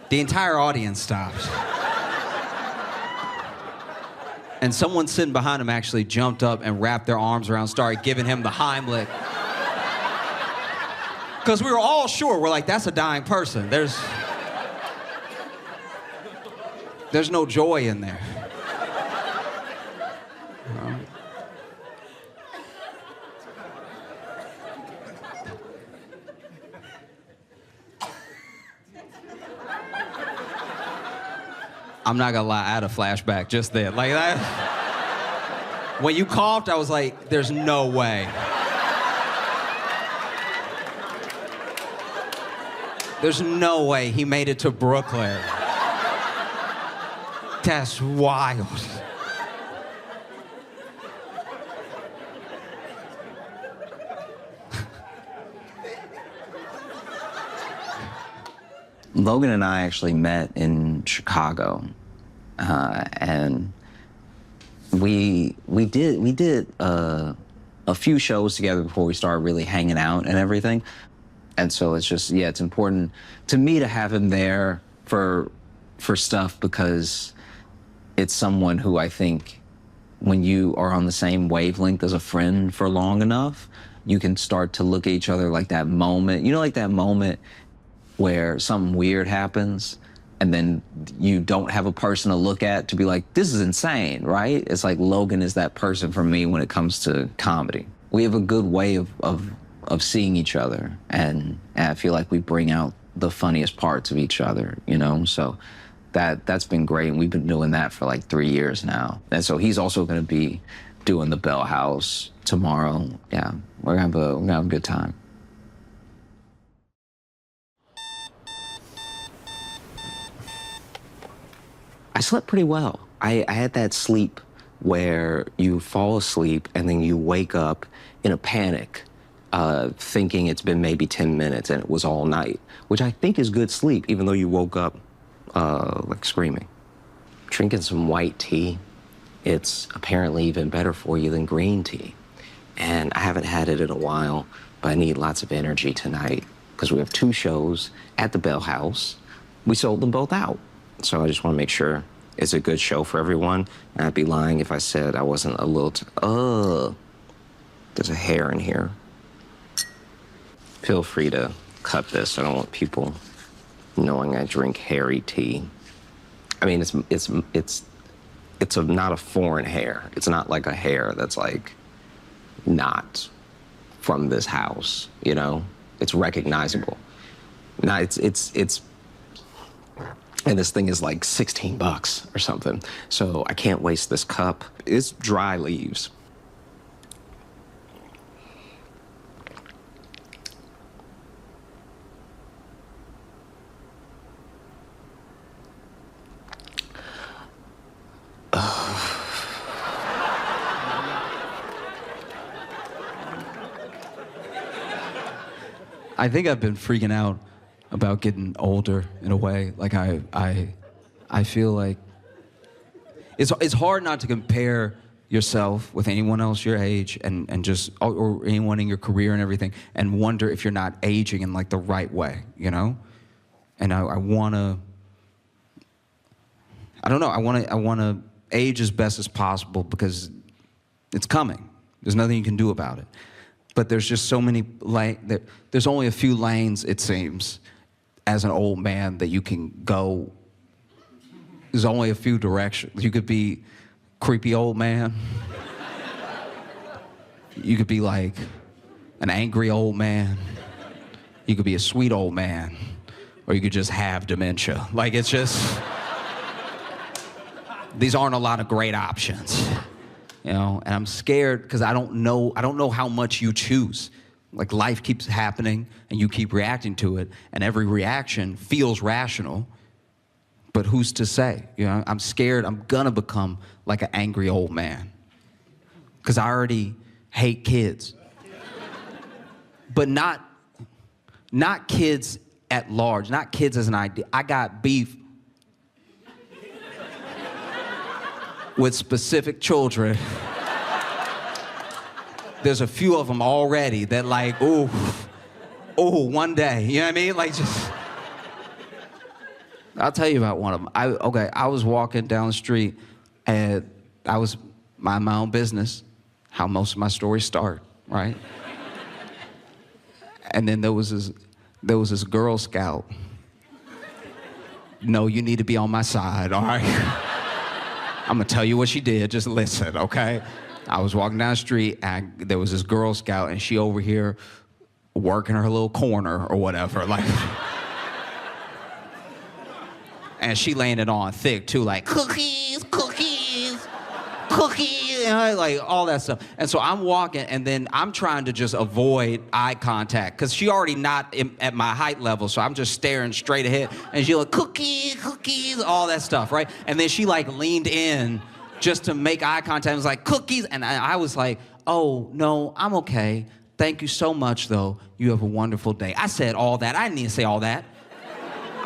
the entire audience stopped. And someone sitting behind him actually jumped up and wrapped their arms around, started giving him the Heimlich. Because we were all sure, we're like, that's a dying person. There's no joy in there. I'm not gonna lie, I had a flashback just then. Like that. When you coughed, I was like, there's no way. There's no way he made it to Brooklyn. That's wild. Logan and I actually met in Chicago, and we did a few shows together before we started really hanging out and everything. And so it's just, yeah, it's important to me to have him there for stuff, because it's someone who I think when you are on the same wavelength as a friend for long enough, you can start to look at each other like that moment, like that moment where something weird happens and then you don't have a person to look at to be like, this is insane, right? It's like Logan is that person for me when it comes to comedy. We have a good way of seeing each other, and I feel like we bring out the funniest parts of each other, So that's been great, and we've been doing that for like 3 years now. And so he's also gonna be doing the Bell House tomorrow. Yeah, we're gonna have a good time. I slept pretty well. I had that sleep where you fall asleep and then you wake up in a panic, thinking it's been maybe 10 minutes and it was all night, which I think is good sleep, even though you woke up like screaming. Drinking some white tea, it's apparently even better for you than green tea. And I haven't had it in a while, but I need lots of energy tonight because we have 2 shows at the Bell House. We sold them both out. So I just want to make sure it's a good show for everyone. And I'd be lying if I said I wasn't a little, there's a hair in here. Feel free to cut this. I don't want people knowing I drink hairy tea. I mean, it's not a foreign hair. It's not like a hair that's like not from this house, It's recognizable. Now it's and this thing is like $16 or something. So I can't waste this cup. It's dry leaves. I think I've been freaking out about getting older in a way. Like I feel like it's hard not to compare yourself with anyone else your age and just or anyone in your career and everything, and wonder if you're not aging in like the right way, And I wanna, I don't know, I wanna age as best as possible because it's coming. There's nothing you can do about it. But there's just so many there's only a few lanes, it seems, as an old man that you can go. There's only a few directions. You could be creepy old man. You could be like an angry old man. You could be a sweet old man. Or you could just have dementia. Like, it's just, these aren't a lot of great options. And I'm scared because I don't know how much you choose. Like, life keeps happening and you keep reacting to it, and every reaction feels rational, but who's to say? I'm scared I'm gonna become like an angry old man because I already hate kids. But not kids at large, not kids as an idea. I got beef with specific children there's a few of them already that like, ooh, one day. You know what I mean? Like just... I'll tell you about one of them. I was walking down the street and I was minding my own business, how most of my stories start, right? And then there was this Girl Scout. No, you need to be on my side, all right? I'm gonna tell you what she did, just listen, okay? I was walking down the street and there was this Girl Scout and she over here working her little corner or whatever, like. And she laying it on thick too, like cookies, you know, like all that stuff. And so I'm walking and then I'm trying to just avoid eye contact because she already not at my height level. So I'm just staring straight ahead and she like cookies, all that stuff, right? And then she like leaned in just to make eye contact and was like cookies. And I was like, oh no, I'm okay. Thank you so much though. You have a wonderful day. I said all that. I didn't need to say all that.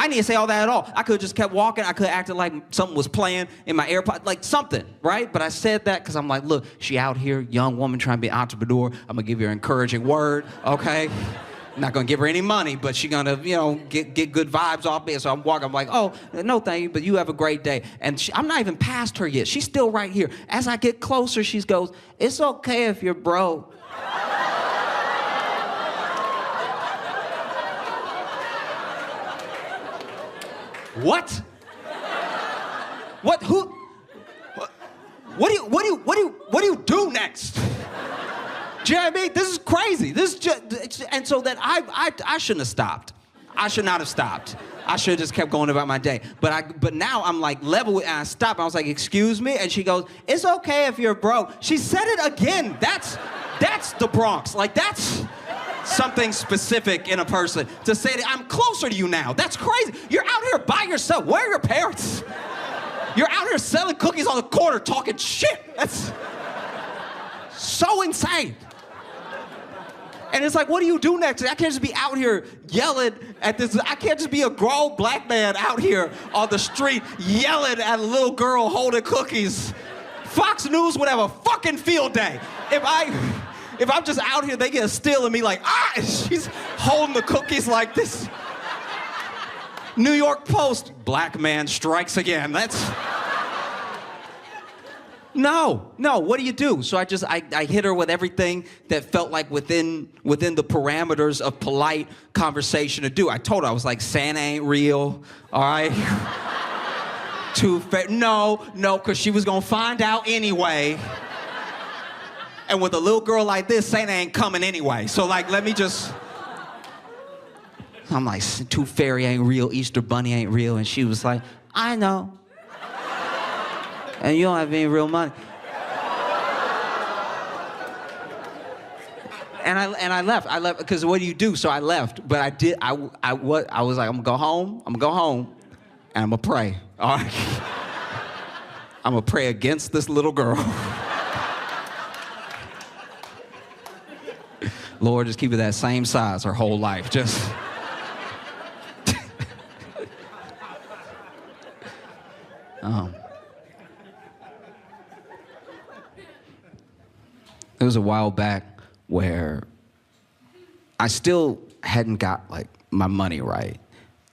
I didn't say all that at all. I could have just kept walking. I could have acted like something was playing in my AirPod, like something, right? But I said that because I'm like, look, she out here, young woman trying to be an entrepreneur. I'm going to give her an encouraging word, okay? I'm not going to give her any money, but she's going to, you know, get good vibes off me. So I'm walking. I'm like, oh, no, thank you, but you have a great day. And I'm not even past her yet. She's still right here. As I get closer, she goes, it's okay if you're broke. What? What? Who? What do you do next? Do you know what I mean? This is crazy. This is just, and so that I shouldn't have stopped. I should not have stopped. I should have just kept going about my day. But now I'm like level with, and I stopped. I was like, excuse me, and she goes, it's okay if you're broke. She said it again. That's the Bronx. Like that's something specific in a person to say that I'm closer to you now. That's crazy. You're out here by yourself. Where are your parents? You're out here selling cookies on the corner talking shit. That's so insane. And it's like, what do you do next? I can't just be out here yelling at this. I can't just be a grown black man out here on the street yelling at a little girl holding cookies. Fox News would have a fucking field day if I'm just out here, they get a still of me like, she's holding the cookies like this. New York Post, black man strikes again. That's... No, what do you do? So I hit her with everything that felt like within the parameters of polite conversation to do. I told her, I was like, Santa ain't real, all right? No, because she was gonna find out anyway. And with a little girl like this, Santa ain't coming anyway. So like, let me just... I'm like, Tooth Fairy ain't real, Easter Bunny ain't real. And she was like, I know. And you don't have any real money. And I left because what do you do? So I left, but I was like, I'm gonna go home, and I'm gonna pray, all right? I'm gonna pray against this little girl. Lord, just keep it that same size her whole life. Just. It was a while back where I still hadn't got like my money right.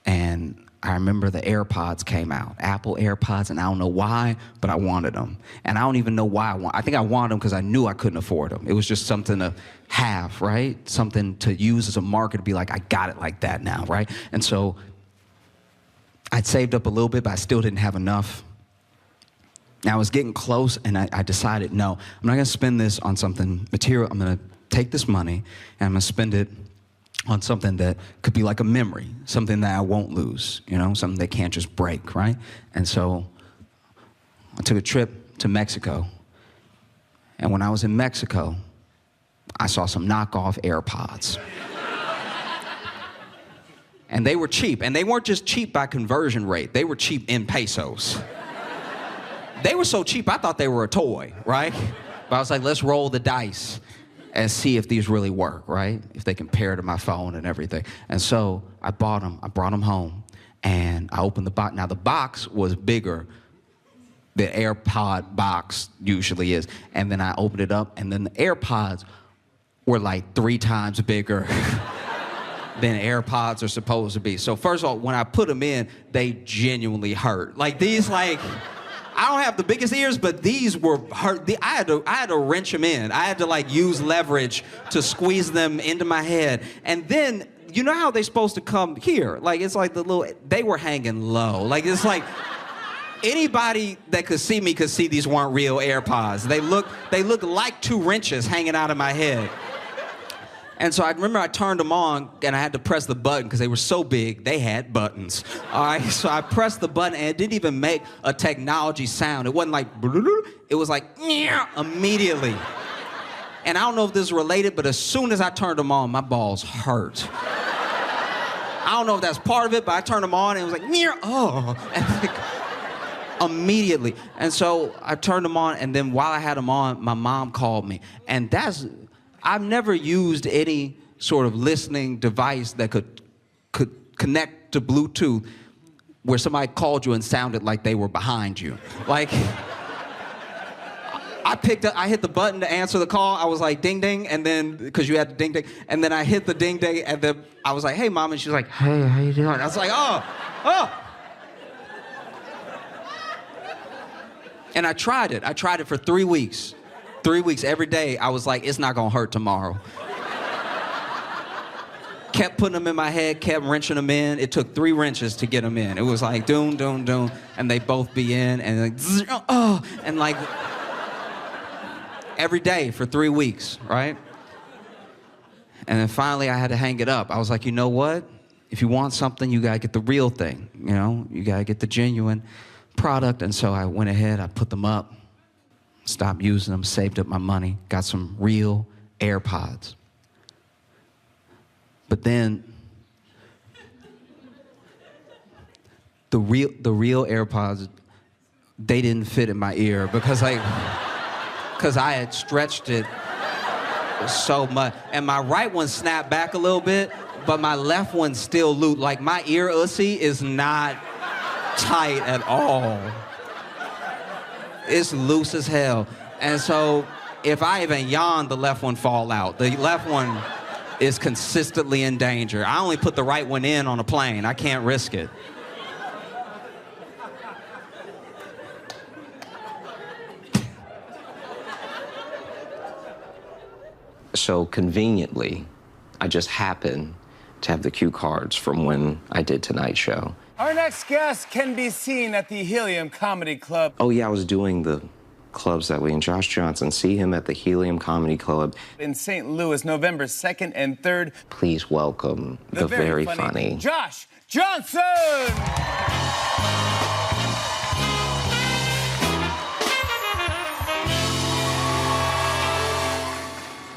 And I remember the AirPods came out, Apple AirPods, and I don't know why, but I wanted them. And I don't even know why I think I wanted them because I knew I couldn't afford them. It was just something to have, right? Something to use as a marker to be like, I got it like that now, right? And so I'd saved up a little bit, but I still didn't have enough. Now I was getting close, and I decided, no, I'm not gonna spend this on something material. I'm gonna take this money, and I'm gonna spend it on something that could be like a memory, something that I won't lose, you know, something that can't just break, right? And so I took a trip to Mexico. And when I was in Mexico, I saw some knockoff AirPods. And they were cheap. And they weren't just cheap by conversion rate. They were cheap in pesos. They were so cheap, I thought they were a toy, right? But I was like, let's roll the dice and see if these really work, right? If they compare to my phone and everything. And so I bought them, I brought them home, and I opened the box. Now the box was bigger than AirPod box usually is. And then I opened it up, and then the AirPods were like 3 times bigger than AirPods are supposed to be. So first of all, when I put them in, they genuinely hurt. Like these, like, I don't have the biggest ears, but these were hurt. I had to wrench them in. I had to like use leverage to squeeze them into my head. And then, you know how they're supposed to come here? Like, it's like they were hanging low. Like, it's like, anybody that could see me could see these weren't real AirPods. They look like 2 wrenches hanging out of my head. And so I remember I turned them on and I had to press the button because they were so big, they had buttons. All right, so I pressed the button and it didn't even make a technology sound. It wasn't like, it was like, immediately. And I don't know if this is related, but as soon as I turned them on, my balls hurt. I don't know if that's part of it, but I turned them on and it was like, and like, immediately. And so I turned them on, and then while I had them on, my mom called me. And I've never used any sort of listening device that could connect to Bluetooth where somebody called you and sounded like they were behind you. Like, I hit the button to answer the call. I was like, ding, ding, and then, because you had the ding, ding, and then I hit the ding, ding, and then I was like, hey, Mom, and she was like, hey, how you doing? I was like, oh. And I tried it. I tried it for 3 weeks. 3 weeks, every day, I was like, it's not gonna hurt tomorrow. Kept putting them in my head, kept wrenching them in. It took 3 wrenches to get them in. It was like, doom, doom, doom, and they both be in, and like, and like, every day for 3 weeks, right? And then finally, I had to hang it up. I was like, you know what? If you want something, you gotta get the real thing, you know? You gotta get the genuine product. And so I went ahead, I put them up, stopped using them, saved up my money, got some real AirPods. But then the real AirPods, they didn't fit in my ear because I had stretched it so much. And my right one snapped back a little bit, but my left one's still loose. Like, my ear ussy is not tight at all. It's loose as hell. And so if I even yawn, the left one fall out. The left one is consistently in danger. I only put the right one in on a plane. I can't risk it. So conveniently, I just happened to have the cue cards from when I did Tonight Show. Our next guest can be seen at the Helium Comedy Club. Oh yeah, I was doing the clubs that week. And Josh Johnson, see him at the Helium Comedy Club in St. Louis, November 2nd and 3rd. Please welcome the very funny Josh Johnson!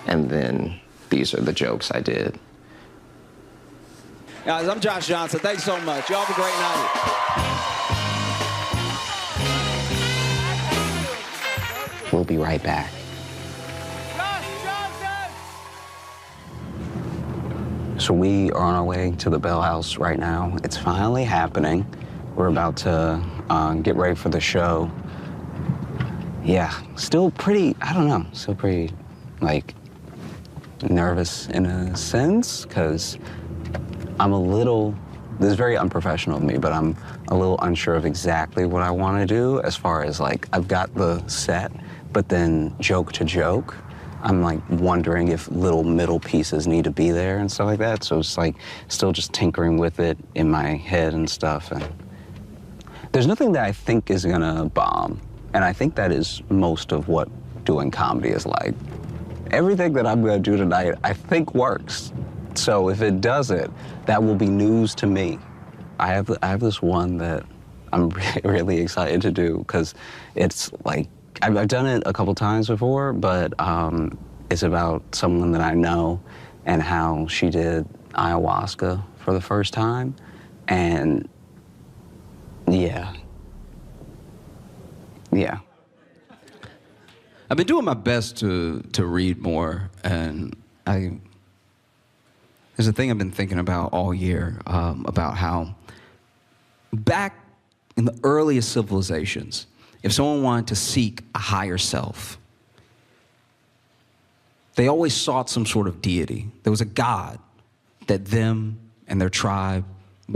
And then these are the jokes I did. Guys, I'm Josh Johnson. Thanks so much. Y'all have a great night. We'll be right back. Josh Johnson! So we are on our way to the Bell House right now. It's finally happening. We're about to get ready for the show. Yeah, still pretty, I don't know, still pretty, like, nervous in a sense, because I'm a little, this is very unprofessional of me, but I'm a little unsure of exactly what I want to do as far as, like, I've got the set, but then joke to joke, I'm like wondering if little middle pieces need to be there and stuff like that. So it's like still just tinkering with it in my head and stuff. And there's nothing that I think is gonna bomb. And I think that is most of what doing comedy is like. Everything that I'm gonna do tonight, I think works. So if it doesn't, that will be news to me. I have this one that I'm really excited to do because it's like, I've done it a couple times before, but it's about someone that I know and how she did ayahuasca for the first time. And yeah. I've been doing my best to read more, and there's a thing I've been thinking about all year, about how back in the earliest civilizations, if someone wanted to seek a higher self, they always sought some sort of deity. There was a god that them and their tribe